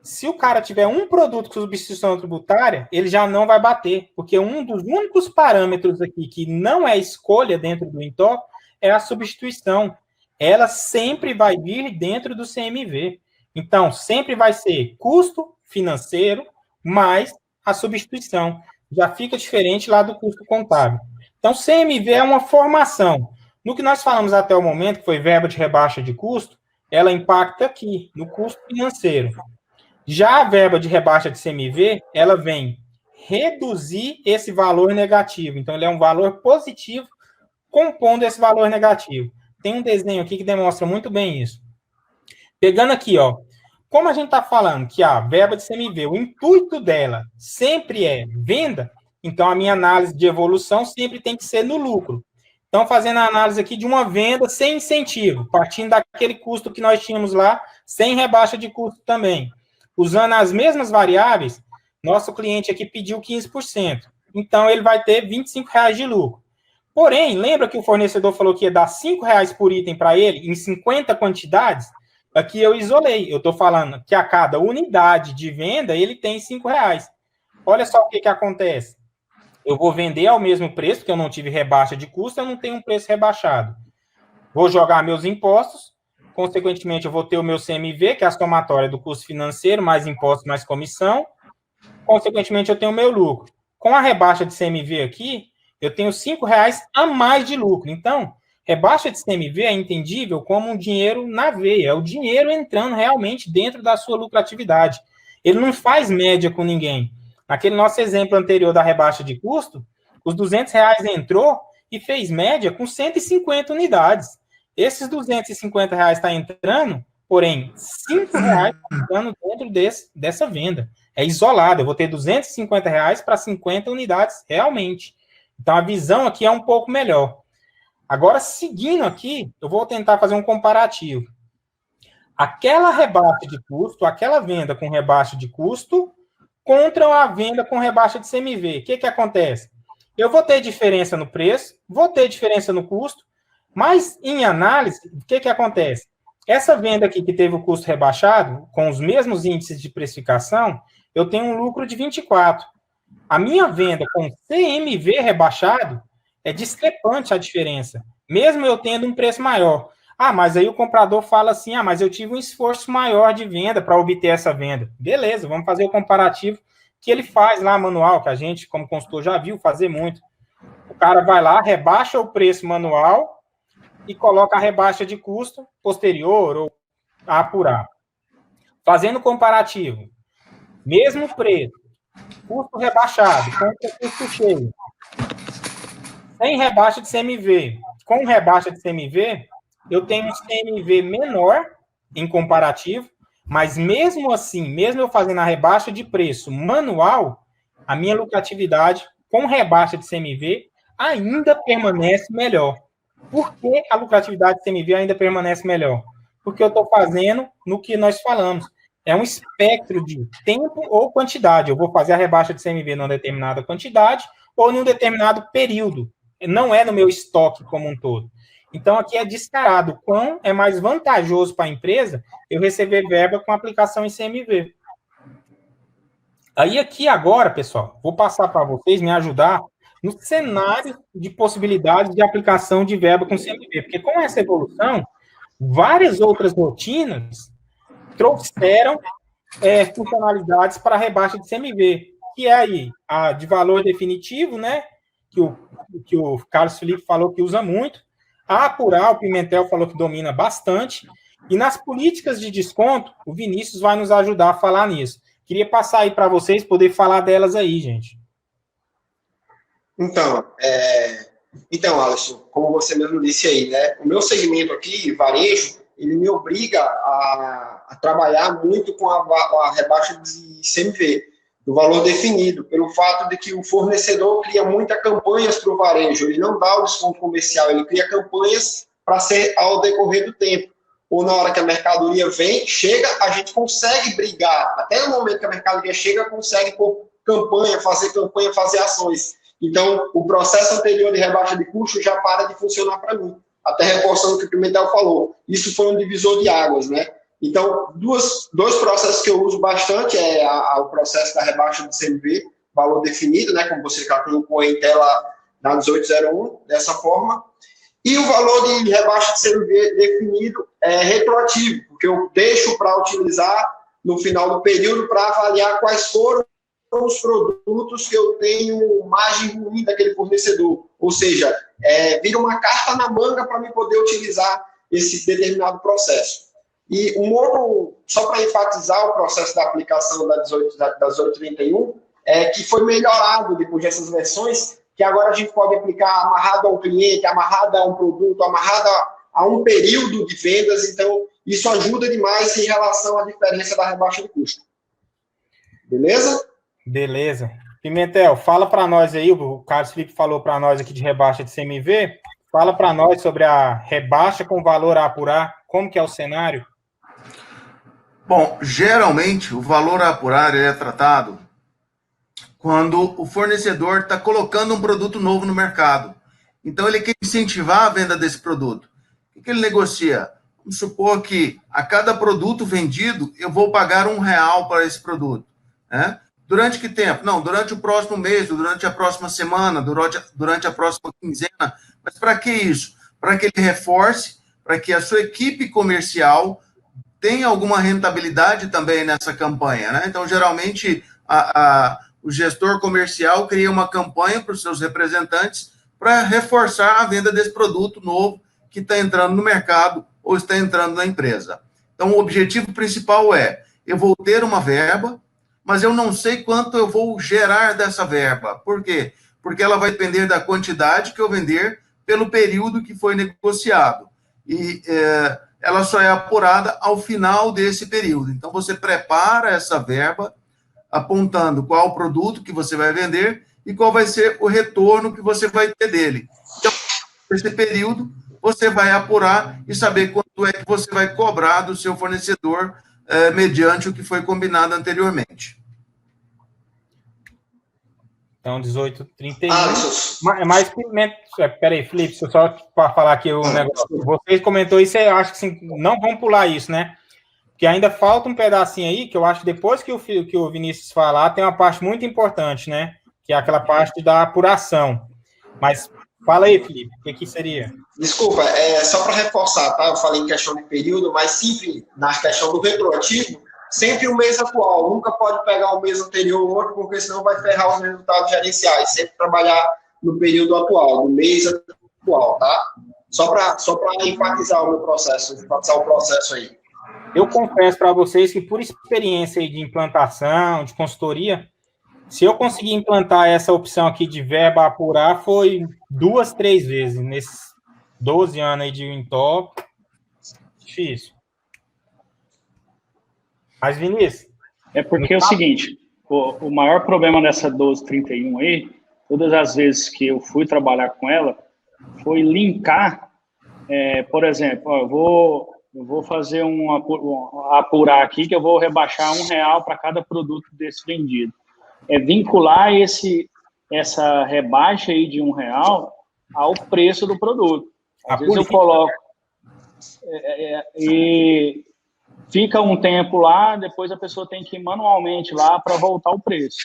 Se o cara tiver um produto com substituição tributária, ele já não vai bater, porque um dos únicos parâmetros aqui que não é escolha dentro do Introp é a substituição. Ela sempre vai vir dentro do CMV. Então, sempre vai ser custo financeiro mais a substituição. Já fica diferente lá do custo contábil. Então, CMV é uma formação. No que nós falamos até o momento, que foi verba de rebaixa de custo, ela impacta aqui, no custo financeiro. Já a verba de rebaixa de CMV, ela vem reduzir esse valor negativo. Então, ele é um valor positivo compondo esse valor negativo. Tem um desenho aqui que demonstra muito bem isso. Pegando aqui, como a gente está falando que a verba de CMV, o intuito dela sempre é venda, então a minha análise de evolução sempre tem que ser no lucro. Então, fazendo a análise aqui de uma venda sem incentivo, partindo daquele custo que nós tínhamos lá, sem rebaixa de custo também. Usando as mesmas variáveis, nosso cliente aqui pediu 15%. Então, ele vai ter R$25 de lucro. Porém, lembra que o fornecedor falou que ia dar R$5 por item para ele, em 50 quantidades? Aqui eu isolei. Eu estou falando que a cada unidade de venda, ele tem R$5. Olha só o que acontece. Eu vou vender ao mesmo preço, porque eu não tive rebaixa de custo, eu não tenho um preço rebaixado. Vou jogar meus impostos, consequentemente, eu vou ter o meu CMV, que é a somatória do custo financeiro, mais impostos, mais comissão. Consequentemente, eu tenho o meu lucro. Com a rebaixa de CMV aqui, eu tenho R$5 a mais de lucro. Então, rebaixa de CMV é entendível como um dinheiro na veia. É o dinheiro entrando realmente dentro da sua lucratividade. Ele não faz média com ninguém. Naquele nosso exemplo anterior da rebaixa de custo, os R$200 entrou e fez média com 150 unidades. Esses R$250 está entrando porém, R$5 ficando dentro dessa venda. É isolado, eu vou ter R$250 para 50 unidades realmente. Então, a visão aqui é um pouco melhor. Agora, seguindo aqui, eu vou tentar fazer um comparativo. Aquela rebaixa de custo, aquela venda com rebaixa de custo, contra a venda com rebaixa de CMV. O que acontece? Eu vou ter diferença no preço, vou ter diferença no custo, mas em análise, o que acontece? Essa venda aqui que teve o custo rebaixado, com os mesmos índices de precificação, eu tenho um lucro de 24. A minha venda com CMV rebaixado é discrepante a diferença, mesmo eu tendo um preço maior. Mas aí o comprador fala assim, mas eu tive um esforço maior de venda para obter essa venda. Beleza, vamos fazer o comparativo que ele faz lá, manual, que a gente, como consultor, já viu fazer muito. O cara vai lá, rebaixa o preço manual e coloca a rebaixa de custo posterior ou a apurar. Fazendo comparativo, mesmo preço, custo rebaixado, contra custo cheio, sem rebaixa de CMV, com rebaixa de CMV, eu tenho um CMV menor em comparativo, mas mesmo assim, mesmo eu fazendo a rebaixa de preço manual, a minha lucratividade com rebaixa de CMV ainda permanece melhor. Por que a lucratividade de CMV ainda permanece melhor? Porque eu estou fazendo no que nós falamos. É um espectro de tempo ou quantidade. Eu vou fazer a rebaixa de CMV numa determinada quantidade ou em um determinado período. Não é no meu estoque como um todo. Então, aqui é descarado. Quão é mais vantajoso para a empresa eu receber verba com aplicação em CMV. Aí, aqui agora, pessoal, vou passar para vocês me ajudar no cenário de possibilidades de aplicação de verba com CMV. Porque com essa evolução, várias outras rotinas trouxeram funcionalidades para rebaixa de CMV, que é aí a de valor definitivo, né? Que o Carlos Felipe falou que usa muito. A apurar, o Pimentel falou que domina bastante. E nas políticas de desconto, o Vinícius vai nos ajudar a falar nisso. Queria passar aí para vocês, poder falar delas aí, gente. Então, Alisson, como você mesmo disse aí, né? O meu segmento aqui, varejo, ele me obriga a trabalhar muito com a rebaixa de CMV, do valor definido, pelo fato de que o fornecedor cria muitas campanhas para o varejo, ele não dá o desconto comercial, ele cria campanhas para ser ao decorrer do tempo. Ou na hora que a mercadoria chega, a gente consegue brigar, até no momento que a mercadoria chega, consegue pôr campanha, fazer ações. Então, o processo anterior de rebaixa de custo já para de funcionar para mim. Até reforçando o que o Pimentel falou. Isso foi um divisor de águas, né? Então, dois processos que eu uso bastante é o processo da rebaixa de CMV, valor definido, né? Como você colocou em tela na 1801, dessa forma. E o valor de rebaixa de CMV definido é retroativo, porque eu deixo para utilizar no final do período para avaliar quais foram os produtos que eu tenho margem ruim daquele fornecedor. Ou seja, vira uma carta na manga para me poder utilizar esse determinado processo. E um outro, só para enfatizar o processo da aplicação da 1831, que foi melhorado depois dessas versões, que agora a gente pode aplicar amarrado a um cliente, amarrado a um produto, amarrado a um período de vendas. Então, isso ajuda demais em relação à diferença da rebaixa de custo. Beleza? Beleza. Pimentel, fala para nós aí, o Carlos Felipe falou para nós aqui de rebaixa de CMV, fala para nós sobre a rebaixa com valor a apurar, como que é o cenário? Bom, geralmente o valor a apurar é tratado quando o fornecedor está colocando um produto novo no mercado. Então ele quer incentivar a venda desse produto. O que ele negocia? Vamos supor que a cada produto vendido eu vou pagar R$1 para esse produto, né? Durante que tempo? Não, durante o próximo mês, durante a próxima semana, durante a próxima quinzena. Mas para que isso? Para que ele reforce, para que a sua equipe comercial tenha alguma rentabilidade também nessa campanha, né? Então, geralmente, o gestor comercial cria uma campanha para os seus representantes para reforçar a venda desse produto novo que está entrando no mercado ou está entrando na empresa. Então, o objetivo principal eu vou ter uma verba, mas eu não sei quanto eu vou gerar dessa verba. Por quê? Porque ela vai depender da quantidade que eu vender pelo período que foi negociado. E ela só é apurada ao final desse período. Então, você prepara essa verba apontando qual o produto que você vai vender e qual vai ser o retorno que você vai ter dele. Então, nesse período, você vai apurar e saber quanto é que você vai cobrar do seu fornecedor mediante o que foi combinado anteriormente. Então, 18,31. Mas, peraí, Felipe, só para falar aqui o negócio. Vocês comentou isso, eu acho que assim, não vamos pular isso, né? Porque ainda falta um pedacinho aí, que eu acho que depois que o Vinícius falar, tem uma parte muito importante, né? Que é aquela parte da apuração. Mas fala aí, Felipe, o que seria? Desculpa, só para reforçar, tá? Eu falei em questão de período, mas sempre na questão do retroativo, sempre o mês atual. Nunca pode pegar o mês anterior ou outro, porque senão vai ferrar os resultados gerenciais. Sempre trabalhar no período atual, no mês atual, tá? Só para enfatizar o meu processo, enfatizar o processo aí. Eu confesso para vocês que, por experiência aí de implantação, de consultoria, se eu conseguir implantar essa opção aqui de verba a apurar, foi 2, 3 vezes nesses 12 anos aí de Intop. Difícil. Mas, Vinícius... É porque é o seguinte, o maior problema dessa 1231 aí, todas as vezes que eu fui trabalhar com ela, foi linkar, por exemplo, eu vou fazer apurar aqui, que eu vou rebaixar R$1 para cada produto desse vendido. Vincular essa rebaixa aí de R$1 ao preço do produto. Às vezes eu coloco... e fica um tempo lá, depois a pessoa tem que ir manualmente lá para voltar o preço.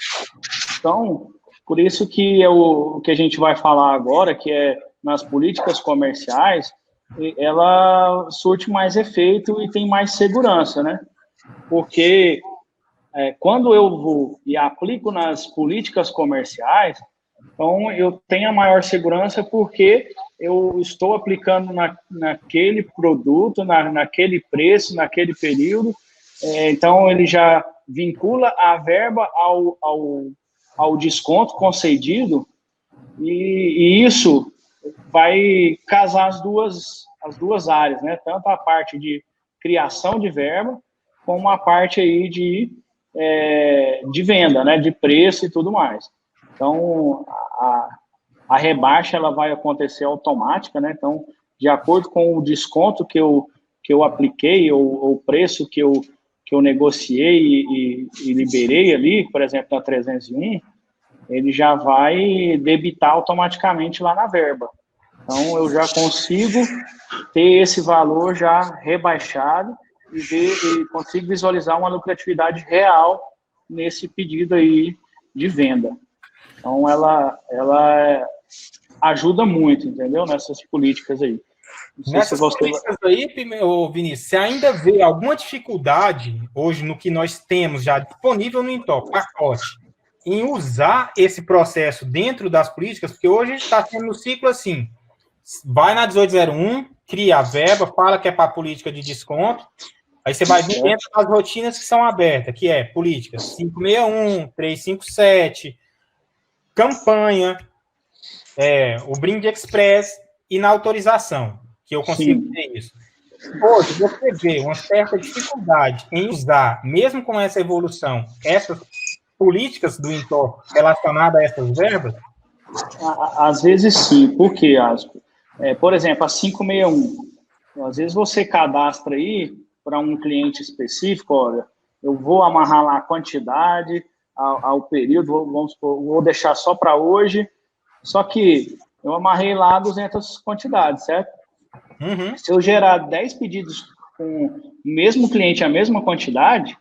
Então, por isso que o que a gente vai falar agora, que é nas políticas comerciais, ela surte mais efeito e tem mais segurança, né? Porque quando eu vou e aplico nas políticas comerciais, então eu tenho a maior segurança porque eu estou aplicando naquele produto, naquele preço, naquele período, então ele já vincula a verba ao desconto concedido e isso vai casar as duas áreas, né? Tanto a parte de criação de verba, como a parte aí de venda, né? De preço e tudo mais. Então, a rebaixa ela vai acontecer automática, né? Então, de acordo com o desconto que eu apliquei, ou o preço que eu negociei e liberei ali, por exemplo, na 301, ele já vai debitar automaticamente lá na verba. Então, eu já consigo ter esse valor já rebaixado e consigo visualizar uma lucratividade real nesse pedido aí de venda. Então, ela ajuda muito, entendeu? Nessas políticas aí. Nessas políticas aí, Vinícius, você ainda vê alguma dificuldade hoje no que nós temos já disponível no Intop, pacote, em usar esse processo dentro das políticas? Porque hoje está sendo no ciclo assim, vai na 1801, cria a verba, fala que é para a política de desconto, aí você vai vir dentro das rotinas que são abertas, que é políticas 561, 357, campanha, o brinde express e na autorização, que eu consigo ter isso. Hoje, você vê uma certa dificuldade em usar, mesmo com essa evolução, essas políticas do Intop relacionadas a essas verbas? Às vezes sim. Por quê, Asco? Por exemplo, a 561. Às vezes você cadastra aí para um cliente específico, olha, eu vou amarrar lá a quantidade, ao período, vamos supor, vou deixar só para hoje, só que eu amarrei lá 200 quantidades, certo? Uhum. Se eu gerar 10 pedidos com o mesmo cliente, a mesma quantidade,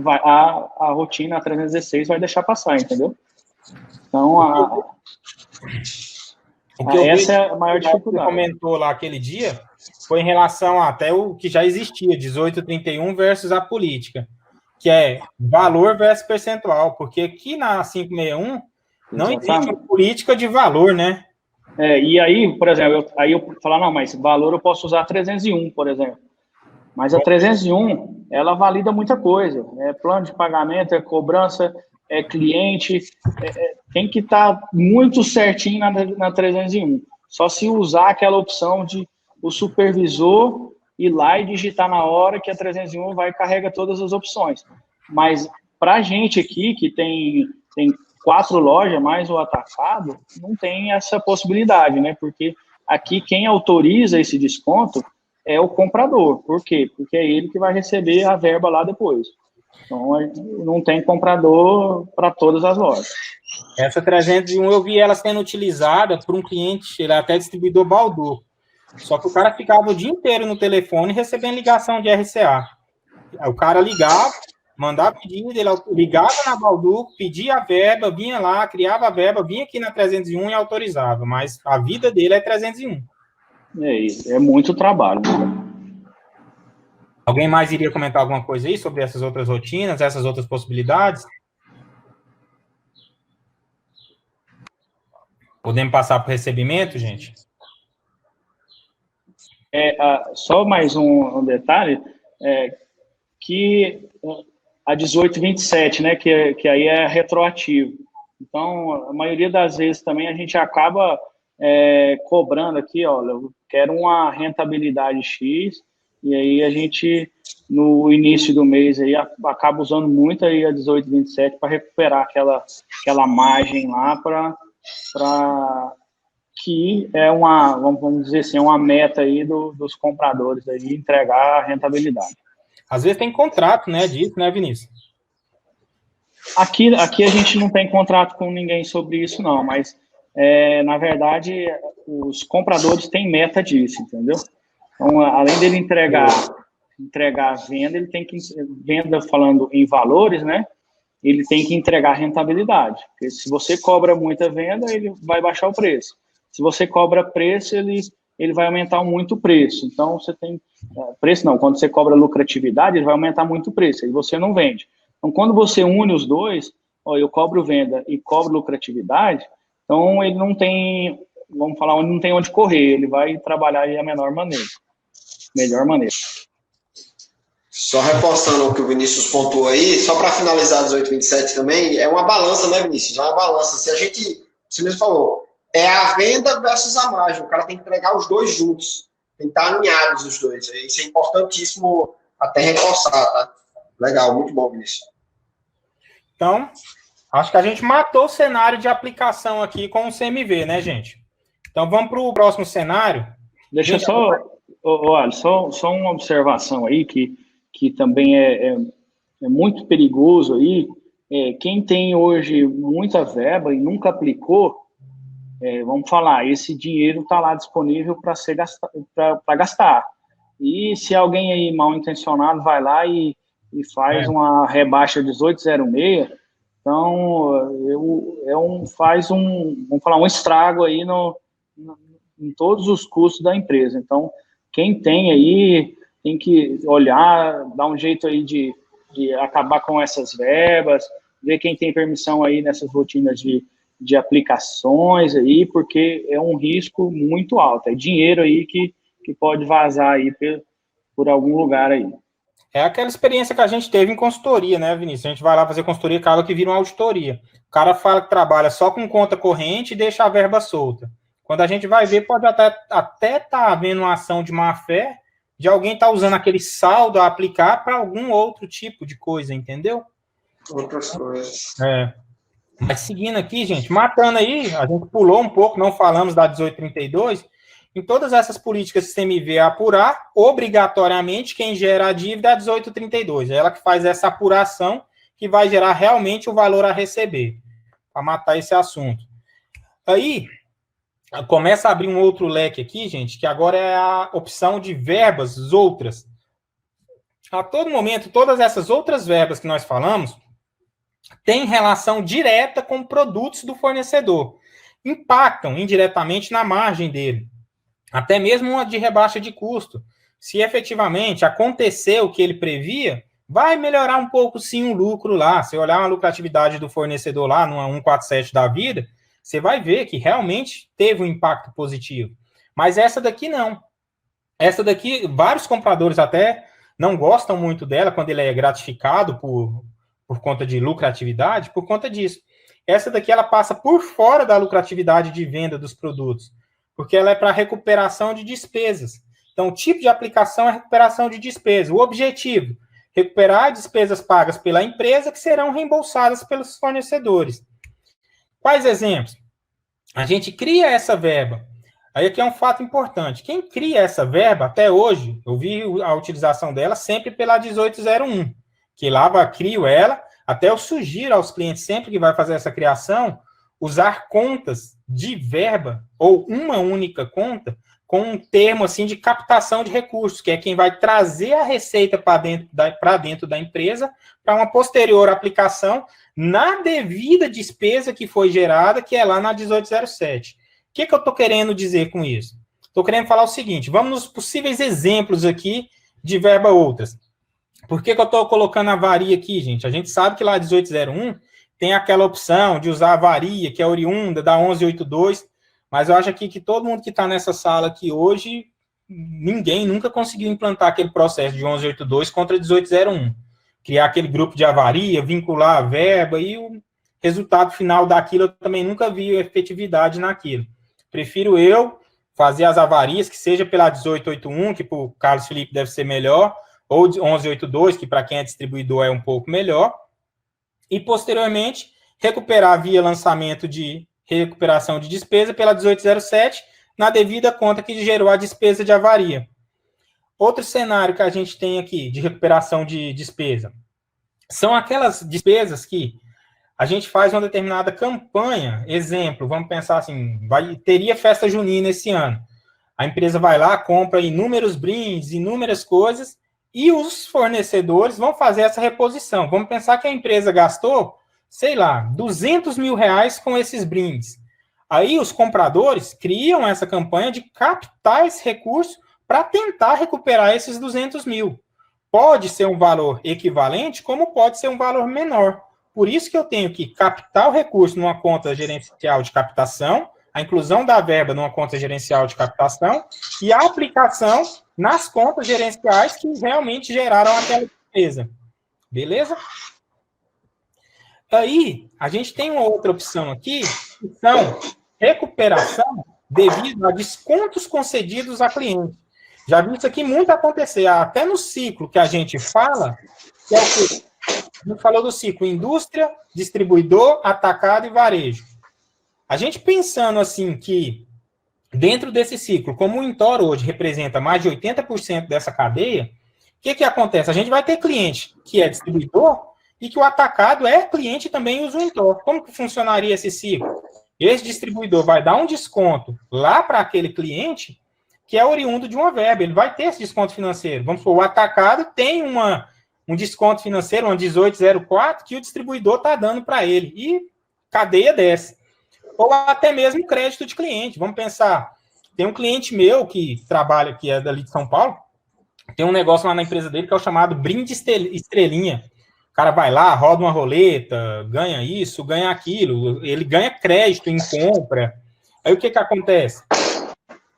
a rotina, a 316, vai deixar passar, entendeu? Então, essa é a maior dificuldade. Você comentou lá aquele dia, foi em relação até o que já existia, 1831 versus a política, que é valor versus percentual, porque aqui na 561 não existe uma política de valor, né? E aí, por exemplo, eu falar, não, mas valor eu posso usar a 301, por exemplo. Mas a 301, ela valida muita coisa. Plano de pagamento, cobrança, cliente, tem que estar muito certinho na 301. Só se usar aquela opção de o supervisor ir lá e digitar na hora que a 301 vai e carrega todas as opções. Mas para a gente aqui, que tem 4 lojas, mais o atacado, não tem essa possibilidade, né? Porque aqui quem autoriza esse desconto é o comprador. Por quê? Porque é ele que vai receber a verba lá depois. Então, não tem comprador para todas as lojas. Essa 301 eu vi ela sendo utilizada por um cliente, ele é até distribuidor Baldur. Só que o cara ficava o dia inteiro no telefone recebendo ligação de RCA. O cara ligava, mandava pedido, ele ligava na Baldur, pedia a verba, vinha lá, criava a verba, vinha aqui na 301 e autorizava. Mas a vida dele é 301. É muito trabalho. Alguém mais iria comentar alguma coisa aí sobre essas outras rotinas, essas outras possibilidades? Podemos passar para o recebimento, gente? Só mais um detalhe, que a 1827, né, que aí é retroativo. Então, a maioria das vezes também a gente acaba cobrando aqui, olha, eu quero uma rentabilidade X, e aí a gente, no início do mês, aí, acaba usando muito aí a 1827 para recuperar aquela margem lá para que é uma, vamos dizer assim, uma meta aí dos compradores aí, de entregar a rentabilidade. Às vezes tem contrato, né, disso, né, Vinícius? Aqui a gente não tem contrato com ninguém sobre isso, não, mas, na verdade, os compradores têm meta disso, entendeu? Então, além dele entregar a venda, ele tem que, venda falando em valores, né, ele tem que entregar a rentabilidade, porque se você cobra muita venda, ele vai baixar o preço. Se você cobra preço, ele vai aumentar muito o preço. Então, você tem... preço não, quando você cobra lucratividade, ele vai aumentar muito o preço, aí você não vende. Então, quando você une os dois, eu cobro venda e cobro lucratividade, então ele não tem, vamos falar, não tem onde correr, ele vai trabalhar aí a melhor maneira. Só reforçando o que o Vinícius pontuou aí, só para finalizar 1827 também, é uma balança, né, Vinícius? É uma balança. Se a gente, você mesmo falou, é a venda versus a margem. O cara tem que entregar os dois juntos. Tem que estar alinhados os dois. Isso é importantíssimo até reforçar, tá? Legal, muito bom, Vinícius. Então, acho que a gente matou o cenário de aplicação aqui com o CMV, né, gente? Então, vamos para o próximo cenário. Deixa só uma observação aí, que também é muito perigoso aí. Quem tem hoje muita verba e nunca aplicou, vamos falar, esse dinheiro está lá disponível para gastar. E se alguém aí mal intencionado vai lá e faz uma rebaixa 1806, então faz vamos falar, um estrago aí em todos os custos da empresa. Então, quem tem aí tem que olhar, dar um jeito aí de acabar com essas verbas, ver quem tem permissão aí nessas rotinas de aplicações aí, porque é um risco muito alto, é dinheiro aí que pode vazar aí por algum lugar aí. É aquela experiência que a gente teve em consultoria, né, Vinícius? A gente vai lá fazer consultoria, acaba que vira uma auditoria. O cara fala que trabalha só com conta corrente e deixa a verba solta. Quando a gente vai ver, pode até tá havendo uma ação de má-fé de alguém tá usando aquele saldo a aplicar para algum outro tipo de coisa, entendeu? Outras coisas. Mas seguindo aqui, gente, matando aí, a gente pulou um pouco, não falamos da 1832, em todas essas políticas do CMV apurar, obrigatoriamente, quem gera a dívida é a 1832. É ela que faz essa apuração que vai gerar realmente o valor a receber, para matar esse assunto. Aí, começa a abrir um outro leque aqui, gente, que agora é a opção de verbas outras. A todo momento, todas essas outras verbas que nós falamos têm relação direta com produtos do fornecedor. Impactam indiretamente na margem dele. Até mesmo uma de rebaixa de custo. Se efetivamente acontecer o que ele previa, vai melhorar um pouco sim o lucro lá. Se olhar uma lucratividade do fornecedor lá, numa 147 da vida, você vai ver que realmente teve um impacto positivo. Mas essa daqui não. Essa daqui, vários compradores até não gostam muito dela quando ele é gratificado por conta de lucratividade, por conta disso. Essa daqui, ela passa por fora da lucratividade de venda dos produtos, porque ela é para recuperação de despesas. Então, o tipo de aplicação é recuperação de despesa. O objetivo, recuperar despesas pagas pela empresa que serão reembolsadas pelos fornecedores. Quais exemplos? A gente cria essa verba. Aí aqui é um fato importante. Quem cria essa verba, até hoje, eu vi a utilização dela sempre pela 1801, que lá crio ela, até eu sugiro aos clientes, sempre que vai fazer essa criação, usar contas de verba, ou uma única conta, com um termo assim de captação de recursos, que é quem vai trazer a receita para dentro da empresa, para uma posterior aplicação na devida despesa que foi gerada, que é lá na 1807. O que eu estou querendo dizer com isso? Estou querendo falar o seguinte, vamos nos possíveis exemplos aqui de verba outras. Por que eu estou colocando a varia aqui, gente? A gente sabe que lá 1801 tem aquela opção de usar a varia, que é oriunda da 1182, mas eu acho aqui que todo mundo que está nessa sala aqui hoje, ninguém nunca conseguiu implantar aquele processo de 1182 contra 1801. Criar aquele grupo de avaria, vincular a verba, e o resultado final daquilo eu também nunca vi efetividade naquilo. Prefiro eu fazer as avarias, que seja pela 1881, que para o Carlos Felipe deve ser melhor, ou 1182, que para quem é distribuidor é um pouco melhor, e posteriormente recuperar via lançamento de recuperação de despesa pela 1807, na devida conta que gerou a despesa de avaria. Outro cenário que a gente tem aqui de recuperação de despesa são aquelas despesas que a gente faz uma determinada campanha. Exemplo, vamos pensar assim, teria festa junina esse ano. A empresa vai lá, compra inúmeros brindes, inúmeras coisas, e os fornecedores vão fazer essa reposição. Vamos pensar que a empresa gastou, sei lá, 200 mil reais com esses brindes. Aí os compradores criam essa campanha de captar esse recurso para tentar recuperar esses 200 mil. Pode ser um valor equivalente, como pode ser um valor menor. Por isso que eu tenho que captar o recurso numa conta gerencial de captação, a inclusão da verba numa conta gerencial de captação e a aplicação nas contas gerenciais que realmente geraram aquela despesa. Beleza? Aí, a gente tem uma outra opção aqui, que são recuperação devido a descontos concedidos a cliente. Já vi isso aqui muito acontecer, até no ciclo que a gente fala, que é o que a gente falou do ciclo indústria, distribuidor, atacado e varejo. A gente pensando assim que dentro desse ciclo, como o Intor hoje representa mais de 80% dessa cadeia, o que acontece? A gente vai ter cliente que é distribuidor e que o atacado é cliente e também usa o Intor. Como que funcionaria esse ciclo? Esse distribuidor vai dar um desconto lá para aquele cliente que é oriundo de uma verba. Ele vai ter esse desconto financeiro. Vamos supor, o atacado tem um desconto financeiro, uma 1804, que o distribuidor está dando para ele. E cadeia desce. Ou até mesmo crédito de cliente. Vamos pensar, tem um cliente meu que trabalha, que é dali de São Paulo, tem um negócio lá na empresa dele que é o chamado brinde estrelinha. O cara vai lá, roda uma roleta, ganha isso, ganha aquilo, ele ganha crédito em compra. Aí o que acontece?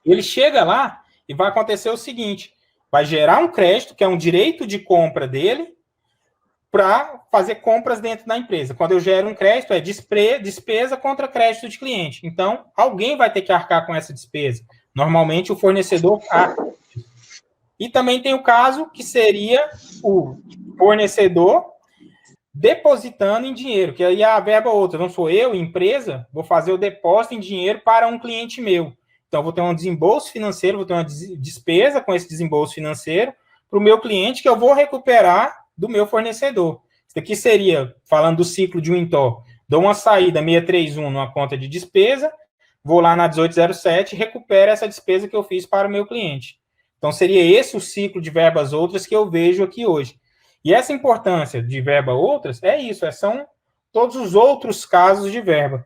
Ele chega lá e vai acontecer o seguinte, vai gerar um crédito, que é um direito de compra dele, para fazer compras dentro da empresa. Quando eu gero um crédito, é despesa contra crédito de cliente. Então, alguém vai ter que arcar com essa despesa. Normalmente, o fornecedor arca. E também tem o caso que seria o fornecedor depositando em dinheiro, que aí a verba outra. Vamos supor, eu, empresa, vou fazer o depósito em dinheiro para um cliente meu. Então, vou ter um desembolso financeiro, vou ter uma despesa com esse desembolso financeiro para o meu cliente que eu vou recuperar do meu fornecedor. Isso aqui seria, falando do ciclo de um Intor, dou uma saída 631 numa conta de despesa, vou lá na 1807 e recupero essa despesa que eu fiz para o meu cliente. Então, seria esse o ciclo de verbas outras que eu vejo aqui hoje. E essa importância de verba outras é isso, são todos os outros casos de verba.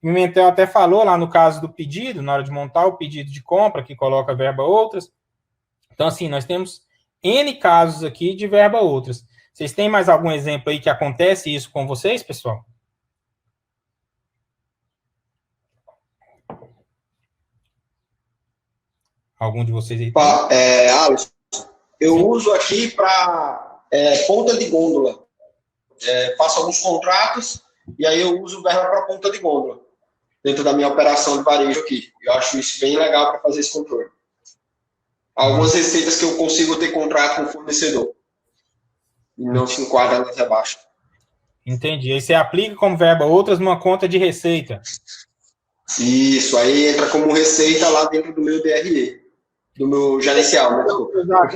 O Pimentel até falou lá no caso do pedido, na hora de montar o pedido de compra, que coloca verba outras. Então, assim, nós temos N casos aqui de verba outras. Vocês têm mais algum exemplo aí que acontece isso com vocês, pessoal? Algum de vocês aí? Alisson, eu uso aqui para ponta de gôndola. Faço alguns contratos e aí eu uso verba para ponta de gôndola dentro da minha operação de varejo aqui. Eu acho isso bem legal para fazer esse controle. Algumas receitas que eu consigo ter contrato com o fornecedor. E não se enquadra nessa abaixo. Entendi. Aí você aplica como verba outras numa conta de receita. Isso, aí entra como receita lá dentro do meu DRE, do meu gerencial. Né?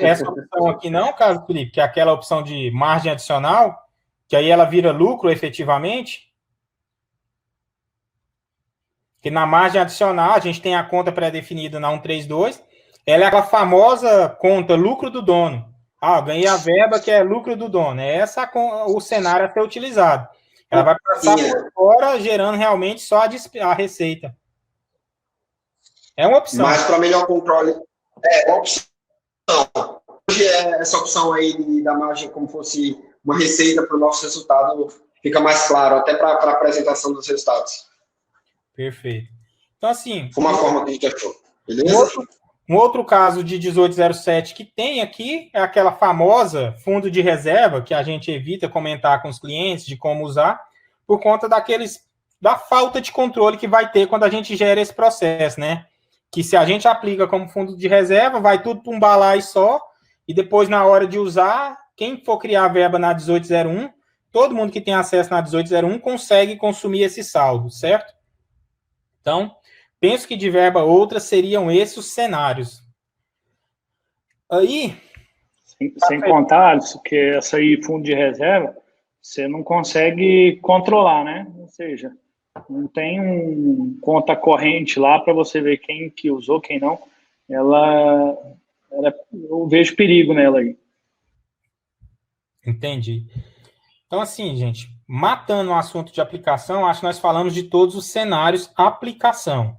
Essa opção aqui não, Carlos Felipe, que é aquela opção de margem adicional, que aí ela vira lucro efetivamente. Que na margem adicional, a gente tem a conta pré-definida na 132, ela é aquela famosa conta lucro do dono. Ah, ganhei a verba que é lucro do dono. É essa o cenário a ser utilizado. Ela vai passar por fora, gerando realmente só a receita. É uma opção. Mas para melhor controle, é uma opção. Hoje, essa opção aí da margem, como fosse uma receita para o nosso resultado, fica mais claro, até para a apresentação dos resultados. Perfeito. Então, assim... Foi uma forma que a gente achou. Beleza? Um outro caso de 1807 que tem aqui é aquela famosa fundo de reserva que a gente evita comentar com os clientes de como usar, por conta da falta de controle que vai ter quando a gente gera esse processo, né? Que se a gente aplica como fundo de reserva, vai tudo para um balaio só, e depois, na hora de usar, quem for criar a verba na 1801, todo mundo que tem acesso na 1801 consegue consumir esse saldo, certo? Então, penso que de verba outra seriam esses os cenários. Aí... Sem contar, Alisson, que essa aí, fundo de reserva, você não consegue controlar, né? Ou seja, não tem um conta corrente lá para você ver quem que usou, quem não. Eu vejo perigo nela aí. Entendi. Então, assim, gente, matando o assunto de aplicação, acho que nós falamos de todos os cenários aplicação.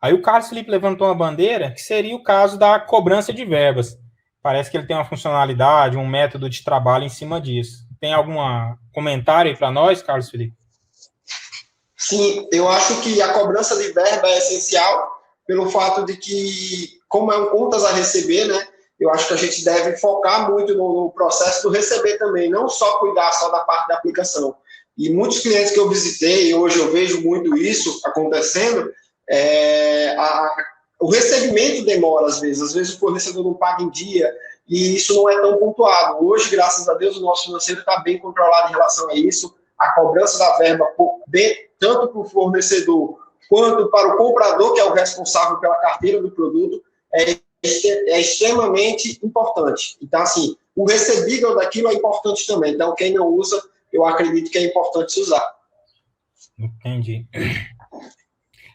Aí o Carlos Felipe levantou uma bandeira, que seria o caso da cobrança de verbas. Parece que ele tem uma funcionalidade, um método de trabalho em cima disso. Tem algum comentário aí para nós, Carlos Felipe? Sim, eu acho que a cobrança de verba é essencial pelo fato de que, como é um contas a receber, né? Eu acho que a gente deve focar muito no processo do receber também, não só cuidar só da parte da aplicação. E muitos clientes que eu visitei, hoje eu vejo muito isso acontecendo, o recebimento demora às vezes o fornecedor não paga em dia, e isso não é tão pontuado. Hoje, graças a Deus, o nosso financeiro está bem controlado em relação a isso, a cobrança da verba, tanto para o fornecedor quanto para o comprador, que é o responsável pela carteira do produto, é extremamente importante. Então, assim, o recebível daquilo é importante também. Então, quem não usa, eu acredito que é importante usar. Entendi.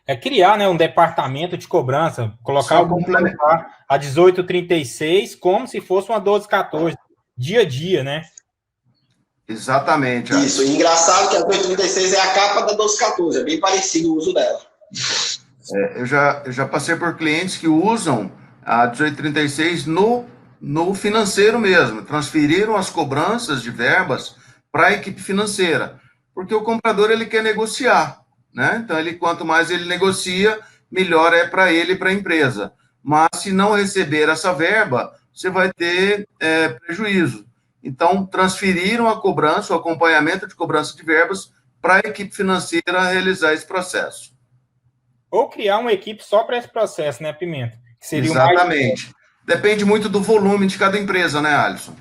É criar, né, um departamento de cobrança, colocar a 1836 como se fosse uma 1214, dia a dia, né? Exatamente. Isso, engraçado que a 1836 é a capa da 1214, é bem parecido o uso dela. Eu já passei por clientes que usam a 1836 no financeiro mesmo, transferiram as cobranças de verbas para a equipe financeira, porque o comprador ele quer negociar, né? Então, quanto mais ele negocia, melhor é para ele e para a empresa. Mas, se não receber essa verba, você vai ter prejuízo. Então, transferiram a cobrança, o acompanhamento de cobrança de verbas para a equipe financeira realizar esse processo. Ou criar uma equipe só para esse processo, né, Pimenta? Que seria exatamente. Depende muito do volume de cada empresa, né, Alisson?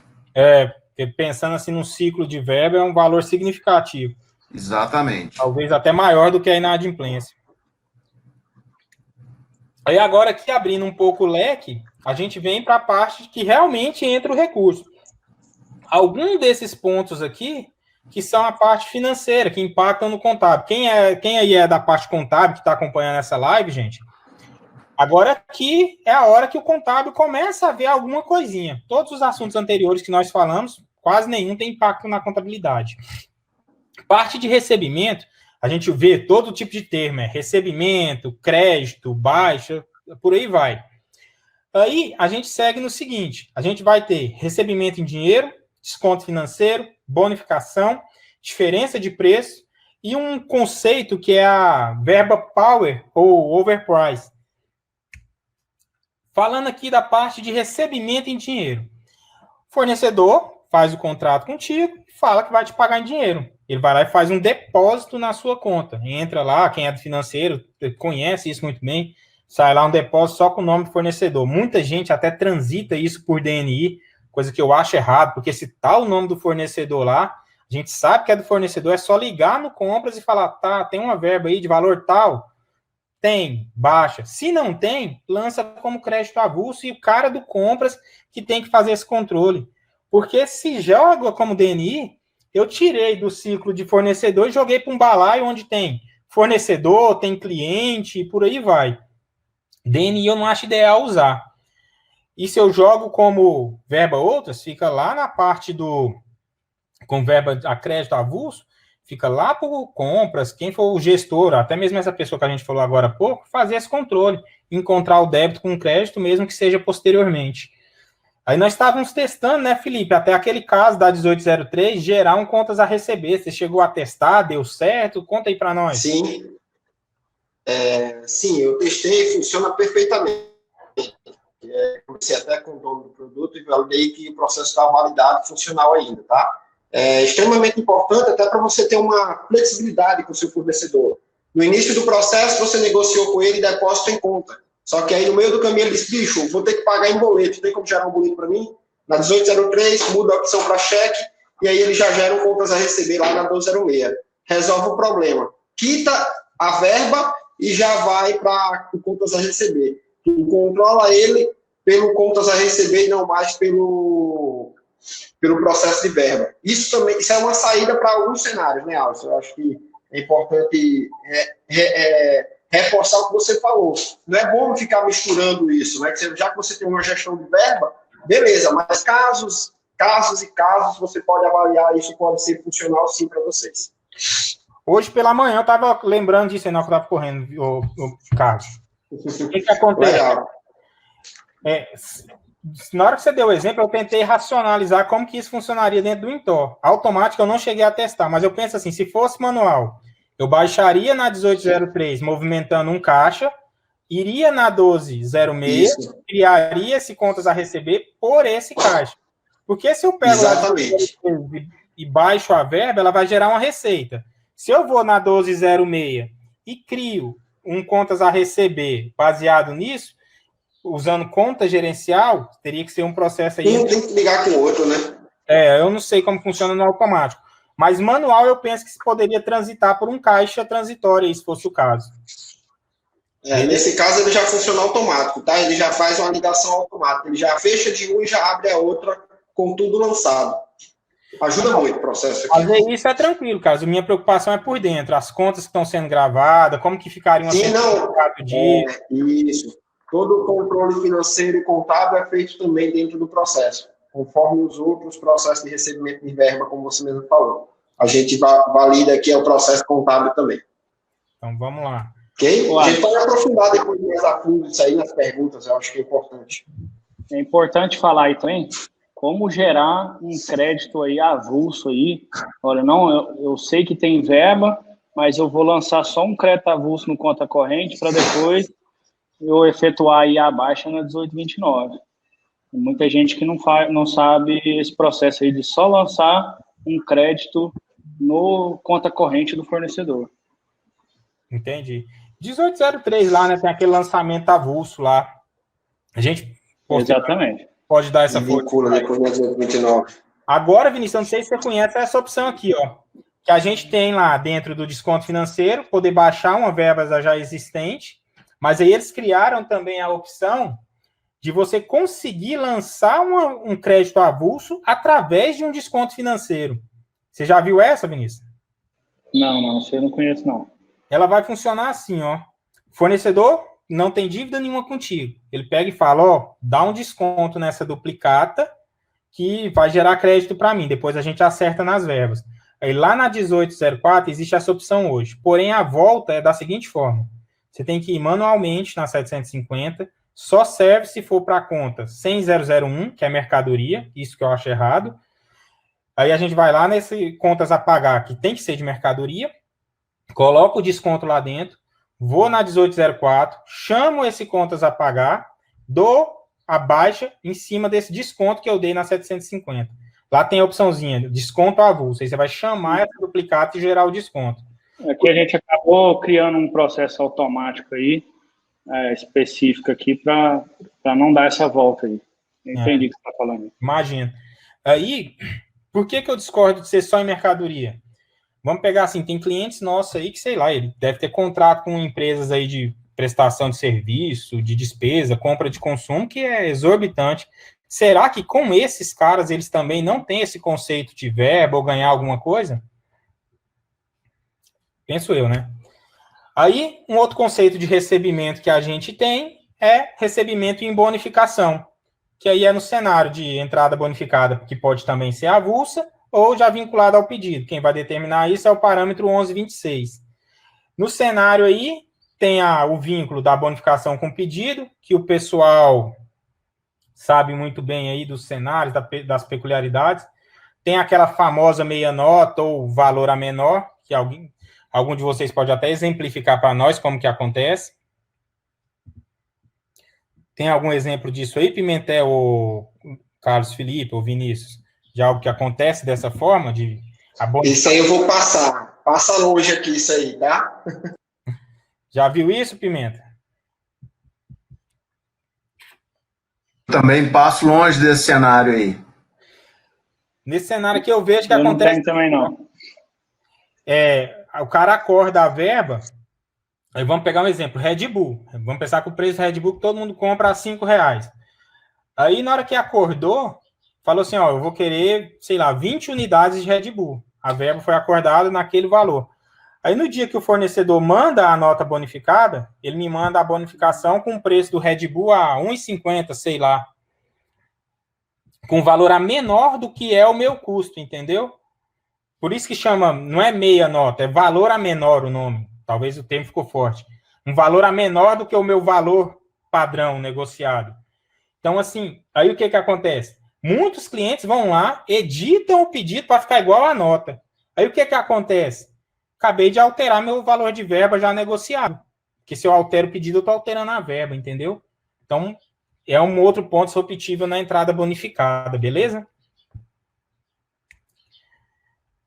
Pensando assim num ciclo de verba, é um valor significativo. Exatamente. Talvez até maior do que a inadimplência. Aí agora, aqui abrindo um pouco o leque, a gente vem para a parte que realmente entra o recurso. Algum desses pontos aqui, que são a parte financeira, que impactam no contábil. Quem aí é da parte contábil, que está acompanhando essa live, gente, agora aqui é a hora que o contábil começa a ver alguma coisinha. Todos os assuntos anteriores que nós falamos, quase nenhum tem impacto na contabilidade. Parte de recebimento, a gente vê todo tipo de termo, recebimento, crédito, baixa, por aí vai. Aí a gente segue no seguinte, a gente vai ter recebimento em dinheiro, desconto financeiro, bonificação, diferença de preço e um conceito que é a verba power ou overprice. Falando aqui da parte de recebimento em dinheiro. O fornecedor faz o contrato contigo e fala que vai te pagar em dinheiro. Ele vai lá e faz um depósito na sua conta. Entra lá, quem é do financeiro conhece isso muito bem. sai lá um depósito só com o nome do fornecedor. Muita gente até transita isso por DNI, coisa que eu acho errado, porque se tá o nome do fornecedor lá, a gente sabe que é do fornecedor, é só ligar no compras e falar, tá, tem uma verba aí de valor tal? Tem, baixa. Se não tem, lança como crédito avulso e o cara do compras que tem que fazer esse controle. Porque se joga como DNI, eu tirei do ciclo de fornecedor e joguei para um balaio onde tem fornecedor, tem cliente e por aí vai. DNI eu não acho ideal usar. E se eu jogo como verba outras, fica lá na parte do com verba a crédito avulso, fica lá por compras, quem for o gestor, até mesmo essa pessoa que a gente falou agora há pouco, fazer esse controle, encontrar o débito com crédito, mesmo que seja posteriormente. Aí nós estávamos testando, né, Felipe, até aquele caso da 1803, gerar um contas a receber. Você chegou a testar, deu certo? Conta aí para nós. Sim. Sim, eu testei, funciona perfeitamente. Comecei até com o dono do produto e validei que o processo está validado, funcional ainda, tá? É extremamente importante até para você ter uma flexibilidade com o seu fornecedor. No início do processo, você negociou com ele depósito em conta. Só que aí, no meio do caminho, ele disse, bicho, vou ter que pagar em boleto. Tem como gerar um boleto para mim? Na 1803, muda a opção para cheque, e aí ele já gera um contas a receber lá na 1206. Resolve o problema. Quita a verba e já vai para o contas a receber. Tu controla ele pelo contas a receber e não mais pelo processo de verba. Isso é uma saída para alguns cenários, né, Alisson? Eu acho que é importante reforçar o que você falou. Não é bom ficar misturando isso, né? Já que você tem uma gestão de verba, beleza, mas casos e casos, você pode avaliar isso, pode ser funcional sim para vocês. Hoje pela manhã eu estava lembrando disso aí, não, que eu estava correndo, o Carlos. O que acontece? Legal. Na hora que você deu o exemplo, eu tentei racionalizar como que isso funcionaria dentro do Intor. Automático eu não cheguei a testar, mas eu penso assim, se fosse manual, eu baixaria na 1803, movimentando um caixa, iria na 1206, Isso. criaria esse contas a receber por esse caixa. Porque se eu pego lá e baixo a verba, ela vai gerar uma receita. Se eu vou na 1206 e crio um contas a receber baseado nisso, usando conta gerencial, teria que ser um processo aí. Um tem que ligar com o outro, né? Eu não sei como funciona no automático. Mas manual eu penso que se poderia transitar por um caixa transitório, aí, se fosse o caso. Nesse caso, ele já funciona automático, tá? Ele já faz uma ligação automática. Ele já fecha de um e já abre a outra com tudo lançado. Ajuda muito o processo aqui. Fazer isso é tranquilo, cara. A minha preocupação é por dentro. As contas que estão sendo gravadas, como que ficariam... Sim, não. Isso. Todo o controle financeiro e contábil é feito também dentro do processo, conforme os outros processos de recebimento de verba, como você mesmo falou. A gente valida aqui o processo contábil também. Então, vamos lá. Ok? A gente pode aprofundar depois mais a fundo isso aí nas perguntas, eu acho que é importante. É importante falar aí também como gerar um crédito aí avulso aí. Olha, eu sei que tem verba, mas eu vou lançar só um crédito avulso no conta corrente para depois eu efetuar aí a baixa na 1829. Tem muita gente que não sabe esse processo aí de só lançar um crédito no conta corrente do fornecedor. Entendi. 1803 lá, né? Tem aquele lançamento avulso lá. A gente Exatamente. Pode dar essa força. Vincula depois na 1829. Agora, Vinícius, eu não sei se você conhece essa opção aqui, ó. Que a gente tem lá dentro do desconto financeiro, poder baixar uma verba já existente, mas aí eles criaram também a opção de você conseguir lançar um crédito avulso através de um desconto financeiro. Você já viu essa, Vinícius? Não, você não conhece, não. Ela vai funcionar assim, ó. Fornecedor não tem dívida nenhuma contigo. Ele pega e fala, ó, dá um desconto nessa duplicata que vai gerar crédito para mim. Depois a gente acerta nas verbas. Aí lá na 1804 existe essa opção hoje. Porém, a volta é da seguinte forma. Você tem que ir manualmente na 750, só serve se for para a conta 100.001, que é mercadoria, isso que eu acho errado. Aí a gente vai lá nesse contas a pagar, que tem que ser de mercadoria, coloco o desconto lá dentro, vou na 1804, chamo esse contas a pagar, dou a baixa em cima desse desconto que eu dei na 750. Lá tem a opçãozinha, desconto avulso, aí você vai chamar essa duplicata e gerar o desconto. Aqui a gente acabou criando um processo automático aí, específica aqui para não dar essa volta aí. Entendi o que você está falando. Imagina. Aí, por que eu discordo de ser só em mercadoria? Vamos pegar assim, tem clientes nossos aí que, sei lá, ele deve ter contrato com empresas aí de prestação de serviço, de despesa, compra de consumo, que é exorbitante. Será que com esses caras eles também não têm esse conceito de verba ou ganhar alguma coisa? Penso eu, né? Aí, um outro conceito de recebimento que a gente tem é recebimento em bonificação, que aí é no cenário de entrada bonificada, que pode também ser avulsa, ou já vinculado ao pedido. Quem vai determinar isso é o parâmetro 1126. No cenário aí, tem o vínculo da bonificação com o pedido, que o pessoal sabe muito bem aí dos cenários, das peculiaridades. Tem aquela famosa meia nota ou valor a menor, que algum de vocês pode até exemplificar para nós como que acontece. Tem algum exemplo disso aí, Pimentel, ou Carlos Felipe, ou Vinícius? De algo que acontece dessa forma? Isso aí eu vou passar. Passa longe aqui isso aí, tá? Já viu isso, Pimenta? Também passo longe desse cenário aí. Nesse cenário que eu vejo que eu acontece... Não tem também, não. O cara acorda a verba... Aí vamos pegar um exemplo, Red Bull. Vamos pensar que o preço do Red Bull que todo mundo compra a R$5. Aí, na hora que acordou... Falou assim, eu vou querer, sei lá, 20 unidades de Red Bull. A verba foi acordada naquele valor. Aí, no dia que o fornecedor manda a nota bonificada, ele me manda a bonificação com o preço do Red Bull a R$1,50, sei lá. Com valor a menor do que é o meu custo, entendeu? Por isso que chama, não é meia nota, é valor a menor o nome. Talvez o termo ficou forte. Um valor a menor do que o meu valor padrão negociado. Então, assim, aí o que acontece? Muitos clientes vão lá, editam o pedido para ficar igual a nota. Aí o que acontece? Acabei de alterar meu valor de verba já negociado. Porque se eu altero o pedido, eu estou alterando a verba, entendeu? Então, é um outro ponto disruptivo na entrada bonificada, beleza?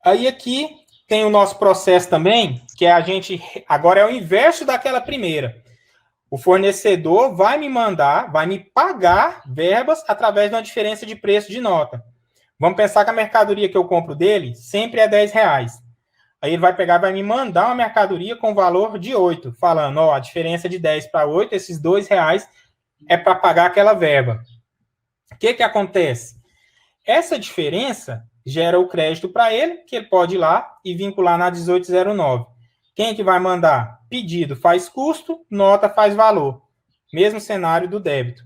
Aí aqui tem o nosso processo também, que a gente... Agora é o inverso daquela primeira. O fornecedor vai me mandar, vai me pagar verbas através de uma diferença de preço de nota. Vamos pensar que a mercadoria que eu compro dele sempre é R$10. Aí ele vai pegar e vai me mandar uma mercadoria com valor de 8, falando, a diferença de 10 para 8, esses R$2 é para pagar aquela verba. O que acontece? Essa diferença gera o crédito para ele, que ele pode ir lá e vincular na 1809. Quem que vai mandar? Pedido faz custo, nota faz valor. Mesmo cenário do débito.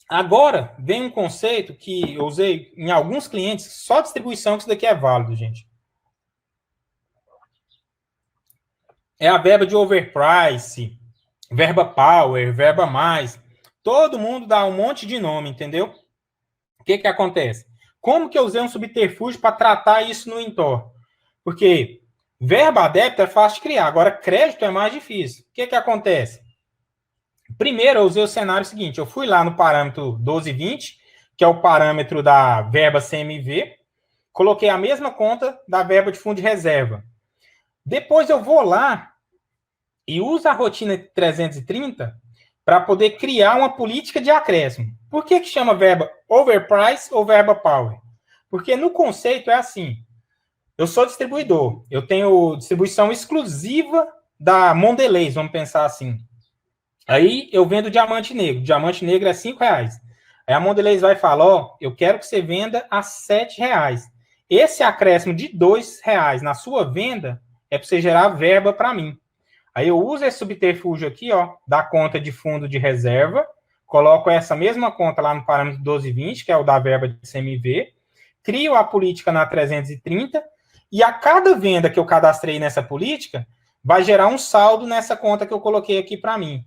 Agora, vem um conceito que eu usei em alguns clientes, só distribuição, que isso daqui é válido, gente. É a verba de overprice, verba power, verba mais. Todo mundo dá um monte de nome, entendeu? O que acontece? Como que eu usei um subterfúgio para tratar isso no Intor? Porque verba a débito é fácil de criar, agora crédito é mais difícil. O que acontece? Primeiro, eu usei o cenário seguinte, eu fui lá no parâmetro 1220, que é o parâmetro da verba CMV, coloquei a mesma conta da verba de fundo de reserva. Depois eu vou lá e uso a rotina 330 para poder criar uma política de acréscimo. Por que chama verba overprice ou verba power? Porque no conceito é assim, eu sou distribuidor, eu tenho distribuição exclusiva da Mondelez, vamos pensar assim. Aí eu vendo diamante negro é R$5. Aí a Mondelez vai falar, eu quero que você venda a R$7. Esse acréscimo de R$2 na sua venda é para você gerar verba para mim. Aí eu uso esse subterfúgio aqui, da conta de fundo de reserva, coloco essa mesma conta lá no parâmetro 1220, que é o da verba de CMV, crio a política na 330, e a cada venda que eu cadastrei nessa política, vai gerar um saldo nessa conta que eu coloquei aqui para mim.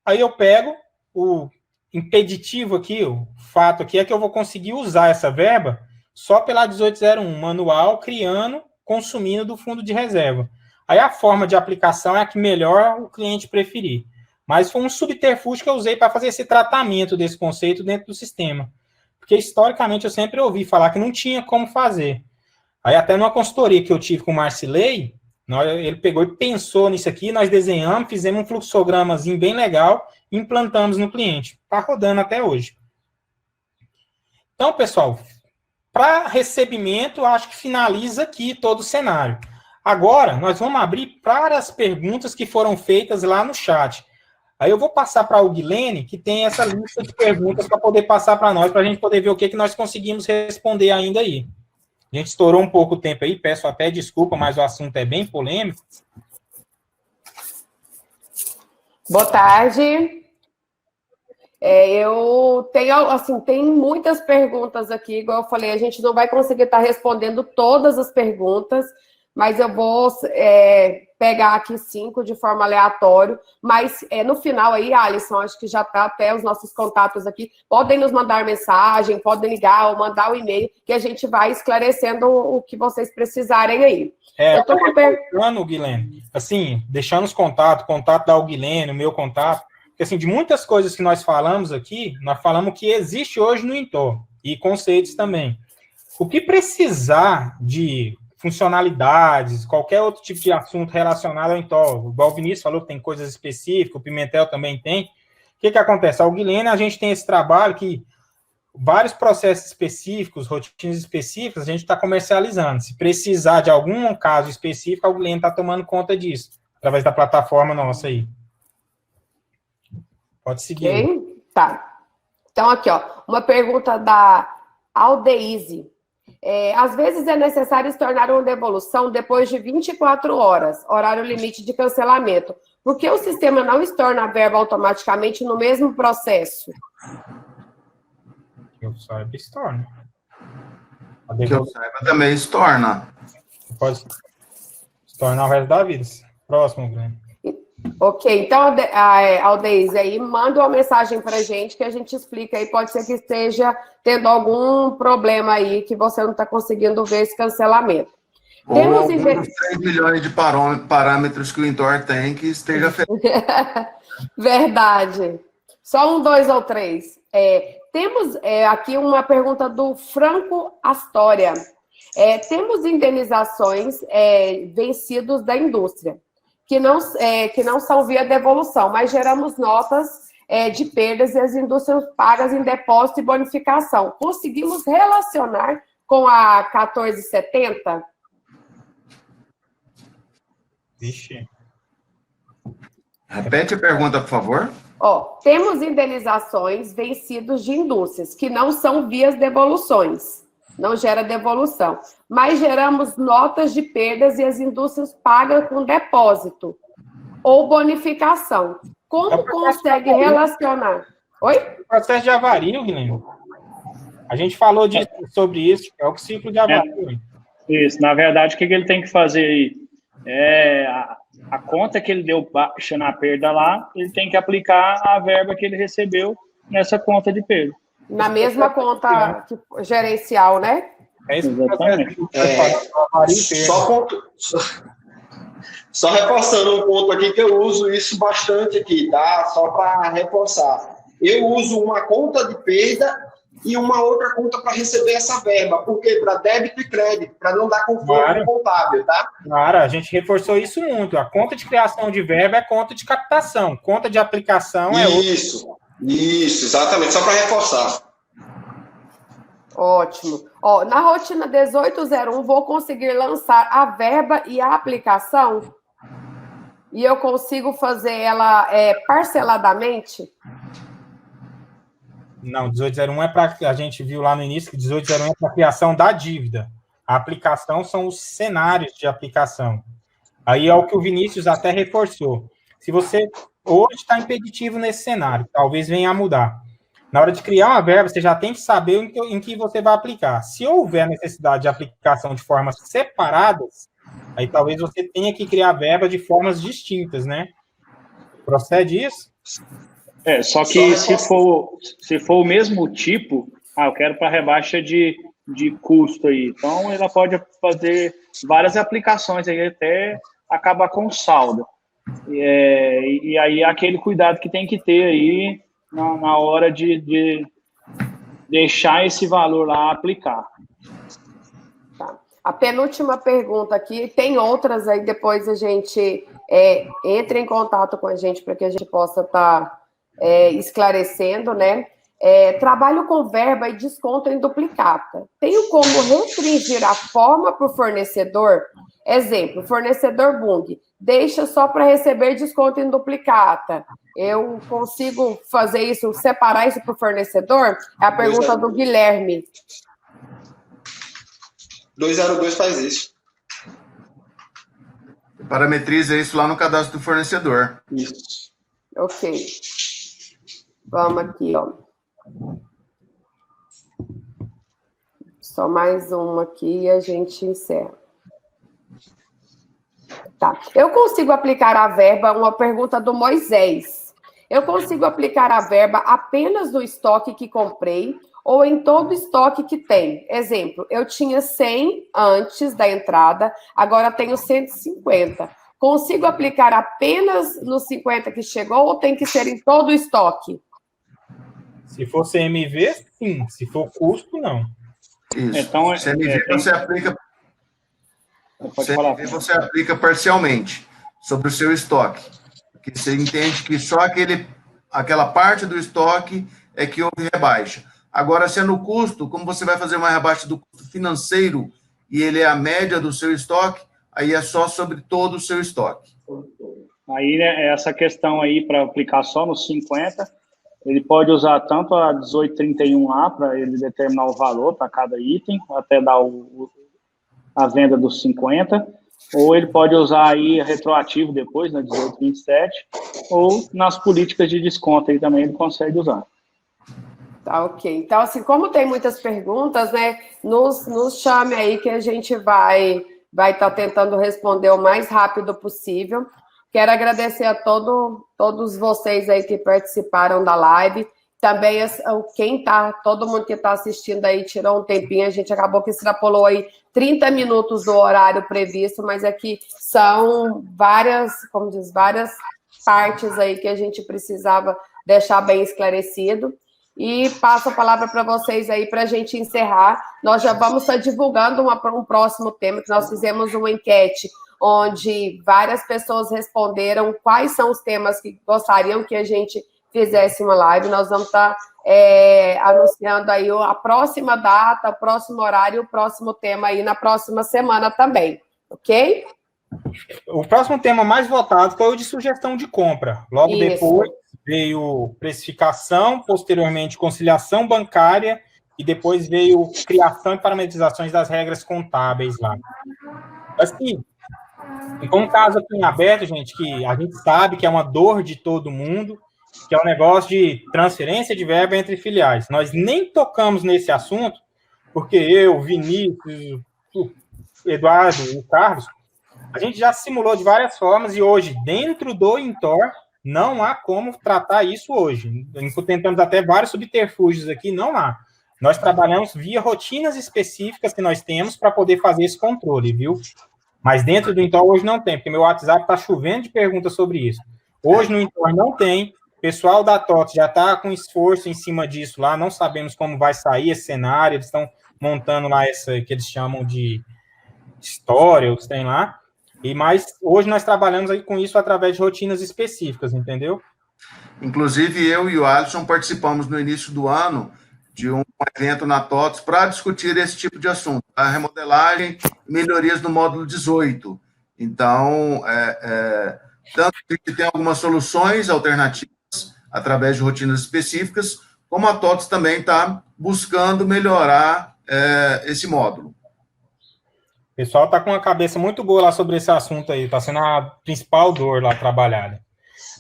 Aí eu pego o impeditivo aqui, o fato aqui é que eu vou conseguir usar essa verba só pela 1801, manual, criando, consumindo do fundo de reserva. Aí a forma de aplicação é a que melhor o cliente preferir. Mas foi um subterfúgio que eu usei para fazer esse tratamento desse conceito dentro do sistema. Porque, historicamente, eu sempre ouvi falar que não tinha como fazer. Aí, até numa consultoria que eu tive com o Marcilei, Ele pegou e pensou nisso aqui, nós desenhamos, fizemos um fluxogramazinho bem legal, e implantamos no cliente. Está rodando até hoje. Então, pessoal, para recebimento, acho que finaliza aqui todo o cenário. Agora, nós vamos abrir para as perguntas que foram feitas lá no chat. Aí eu vou passar para o Guilene, que tem essa lista de perguntas para poder passar para nós, para a gente poder ver o que nós conseguimos responder ainda aí. A gente estourou um pouco o tempo aí, peço até desculpa, mas o assunto é bem polêmico. Boa tarde. Eu tenho, assim, tem muitas perguntas aqui, igual eu falei, a gente não vai conseguir estar respondendo todas as perguntas, mas eu vou pegar aqui 5 de forma aleatória, mas no final aí, Alisson, acho que já está até os nossos contatos aqui, podem nos mandar mensagem, podem ligar ou mandar o e-mail, que a gente vai esclarecendo o que vocês precisarem aí. Eu estou perguntando, Guilherme, assim, deixando os contatos, contato da Guilherme, o meu contato, porque assim, de muitas coisas que nós falamos aqui, nós falamos que existe hoje no Intor, e conceitos também. O que precisar de funcionalidades, qualquer outro tipo de assunto relacionado ao Intor, igual o Vinícius falou que tem coisas específicas, o Pimentel também tem. O que acontece? A Guilherme, a gente tem esse trabalho que vários processos específicos, rotinas específicas, a gente está comercializando. Se precisar de algum caso específico, a Guilherme está tomando conta disso, através da plataforma nossa aí. Pode seguir. Okay. Tá. Então, aqui, ó, uma pergunta da Aldeise. Às vezes é necessário tornar uma devolução depois de 24 horas, horário limite de cancelamento. Por que o sistema não estorna a verba automaticamente no mesmo processo? Que eu saiba, estorna. Que eu saiba também estorna. Pode estornar o resto da vida. Próximo, Guilherme. Ok, então, Aldeise, aí manda uma mensagem para a gente que a gente explica aí, pode ser que esteja tendo algum problema aí que você não está conseguindo ver esse cancelamento. Ou temos algum dos 3 milhões de parâmetros que o Intor tem que esteja feliz. Verdade. Só 1, 2 ou 3. Temos aqui uma pergunta do Franco Astoria. Temos indenizações vencidos da indústria, que não são via devolução, mas geramos notas de perdas e as indústrias pagas em depósito e bonificação. Conseguimos relacionar com a 1470? Vixe. Repete a pergunta, por favor. Temos indenizações vencidos de indústrias, que não são vias devoluções. Não gera devolução. Mas geramos notas de perdas e as indústrias pagam com depósito ou bonificação. Como consegue relacionar? Oi? O processo de avaria, Guilherme. A gente falou sobre isso, é o ciclo de avaria. Isso, na verdade, o que ele tem que fazer aí? A conta que ele deu baixa na perda lá, ele tem que aplicar a verba que ele recebeu nessa conta de perda. Na mesma conta gerencial, né? É isso. Só reforçando um ponto aqui que eu uso isso bastante aqui, tá? Só para reforçar. Eu uso uma conta de perda e uma outra conta para receber essa verba. Por quê? Para débito e crédito, para não dar conflito contábil, tá? Claro, a gente reforçou isso muito. A conta de criação de verba é conta de captação. Conta de aplicação é outra. Isso, exatamente. Só para reforçar. Ótimo. Na rotina 1801, vou conseguir lançar a verba e a aplicação? E eu consigo fazer ela parceladamente? Não, 1801 é para... A gente viu lá no início que 1801 é para a criação da dívida. A aplicação são os cenários de aplicação. Aí é o que o Vinícius até reforçou. Se você hoje está impeditivo nesse cenário, talvez venha a mudar. Na hora de criar uma verba, você já tem que saber em que você vai aplicar. Se houver necessidade de aplicação de formas separadas, aí talvez você tenha que criar verba de formas distintas, né? Procede isso? Só que se for o mesmo tipo, eu quero para rebaixa de custo aí. Então, ela pode fazer várias aplicações aí até acabar com o saldo. E aí, aquele cuidado que tem que ter aí na hora de deixar esse valor lá aplicar. Tá. A penúltima pergunta aqui, tem outras aí, depois a gente entra em contato com a gente para que a gente possa estar esclarecendo, né? Trabalho com verba e desconto em duplicata. Tenho como restringir a forma para o fornecedor? Exemplo, fornecedor Bung, deixa só para receber desconto em duplicata. Eu consigo fazer isso, separar isso para o fornecedor? É a pergunta do Guilherme. 202 faz isso. Parametriza isso lá no cadastro do fornecedor. Isso. Ok. Vamos aqui, ó. Só mais uma aqui e a gente encerra. Tá. Eu consigo aplicar a verba, uma pergunta do Moisés. Eu consigo aplicar a verba apenas no estoque que comprei ou em todo estoque que tem? Exemplo, eu tinha 100 antes da entrada, agora tenho 150. Consigo aplicar apenas nos 50 que chegou ou tem que ser em todo o estoque? Se for CMV, sim. Se for custo, não. Isso. Então, CMV você aplica. CMV você aplica parcialmente sobre o seu estoque. Porque você entende que só aquela parte do estoque é que houve rebaixa. Agora, se é no custo, como você vai fazer uma rebaixa do custo financeiro e ele é a média do seu estoque, aí é só sobre todo o seu estoque. Aí, né, essa questão aí para aplicar só nos 50, ele pode usar tanto a 1831A para ele determinar o valor para cada item, até dar a venda dos 50, ou ele pode usar aí retroativo depois, na 1827, ou nas políticas de desconto aí também ele consegue usar. Tá, ok. Então, assim, como tem muitas perguntas, né, nos chame aí que a gente vai estar tentando responder o mais rápido possível. Quero agradecer a todos vocês aí que participaram da live. Também todo mundo que está assistindo aí tirou um tempinho, a gente acabou que extrapolou aí 30 minutos do horário previsto, mas aqui são várias partes aí que a gente precisava deixar bem esclarecido. E passo a palavra para vocês aí para a gente encerrar. Nós já vamos estar divulgando um próximo tema, que nós fizemos uma enquete onde várias pessoas responderam quais são os temas que gostariam que a gente fizesse uma live. Nós vamos estar anunciando aí a próxima data, o próximo horário, o próximo tema aí na próxima semana também, ok? O próximo tema mais votado foi o de sugestão de compra. Logo Isso. Depois veio precificação, posteriormente conciliação bancária e depois veio criação e parametrizações das regras contábeis lá. Assim, ficou um caso aqui em aberto, gente, que a gente sabe que é uma dor de todo mundo, que é o negócio de transferência de verba entre filiais. Nós nem tocamos nesse assunto, porque eu, Vinícius, o Eduardo, o Carlos, a gente já simulou de várias formas e hoje, dentro do Intor, não há como tratar isso hoje. Tentamos até vários subterfúgios aqui, não há. Nós trabalhamos via rotinas específicas que nós temos para poder fazer esse controle, viu? Mas dentro do Intor hoje não tem, porque meu WhatsApp está chovendo de perguntas sobre isso. Hoje no Intor não tem, o pessoal da TOTS já está com esforço em cima disso lá, não sabemos como vai sair esse cenário, eles estão montando lá essa que eles chamam de história, o que tem lá. Mas hoje nós trabalhamos aí com isso através de rotinas específicas, entendeu? Inclusive, eu e o Alisson participamos no início do ano de um evento na TOTS para discutir esse tipo de assunto, a remodelagem e melhorias no módulo 18. Então, tanto que tem algumas soluções alternativas através de rotinas específicas, como a TOTS também está buscando melhorar esse módulo. O pessoal está com uma cabeça muito boa lá sobre esse assunto aí, está sendo a principal dor lá trabalhada.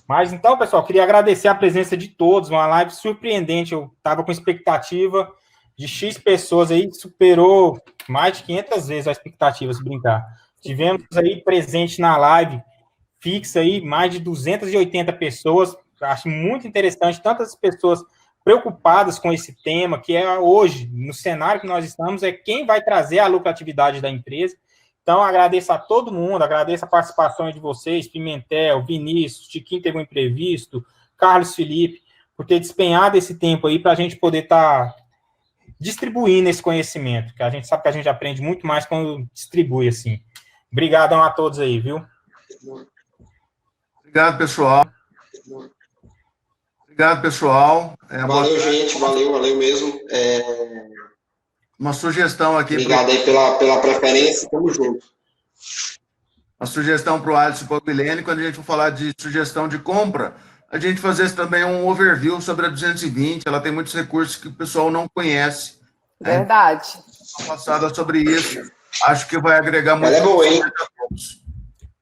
Mas então, pessoal, queria agradecer a presença de todos, uma live surpreendente, eu estava com expectativa de X pessoas aí, superou mais de 500 vezes a expectativa, se brincar. Tivemos aí presente na live fixa aí, mais de 280 pessoas, acho muito interessante, tantas pessoas preocupadas com esse tema, que é hoje, no cenário que nós estamos, é quem vai trazer a lucratividade da empresa. Então, agradeço a todo mundo, agradeço a participação de vocês, Pimentel, Vinícius, Tiquinho teve um imprevisto, Carlos Felipe, por ter despenhado esse tempo aí para a gente poder estar distribuindo esse conhecimento, que a gente sabe que a gente aprende muito mais quando distribui, assim. Obrigadão a todos aí, viu? Obrigado, pessoal. Obrigado, pessoal. Valeu, gente, valeu mesmo. Uma sugestão aqui. Obrigado aí pela preferência, tamo junto. Uma sugestão para o Alisson e para o Milene, quando a gente for falar de sugestão de compra, a gente fazer também um overview sobre a 220, ela tem muitos recursos que o pessoal não conhece. Verdade. Uma passada sobre isso, acho que vai agregar muito. Ela é boa, hein?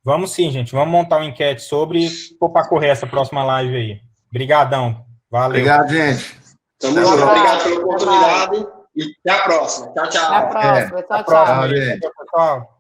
Vamos sim, gente, vamos montar uma enquete sobre para correr essa próxima live aí. Obrigadão, valeu. Obrigado, gente. Tamo junto, obrigado pela oportunidade e até a próxima. Tchau, tchau. Até a próxima, tchau, tchau. Tchau, gente. Pessoal.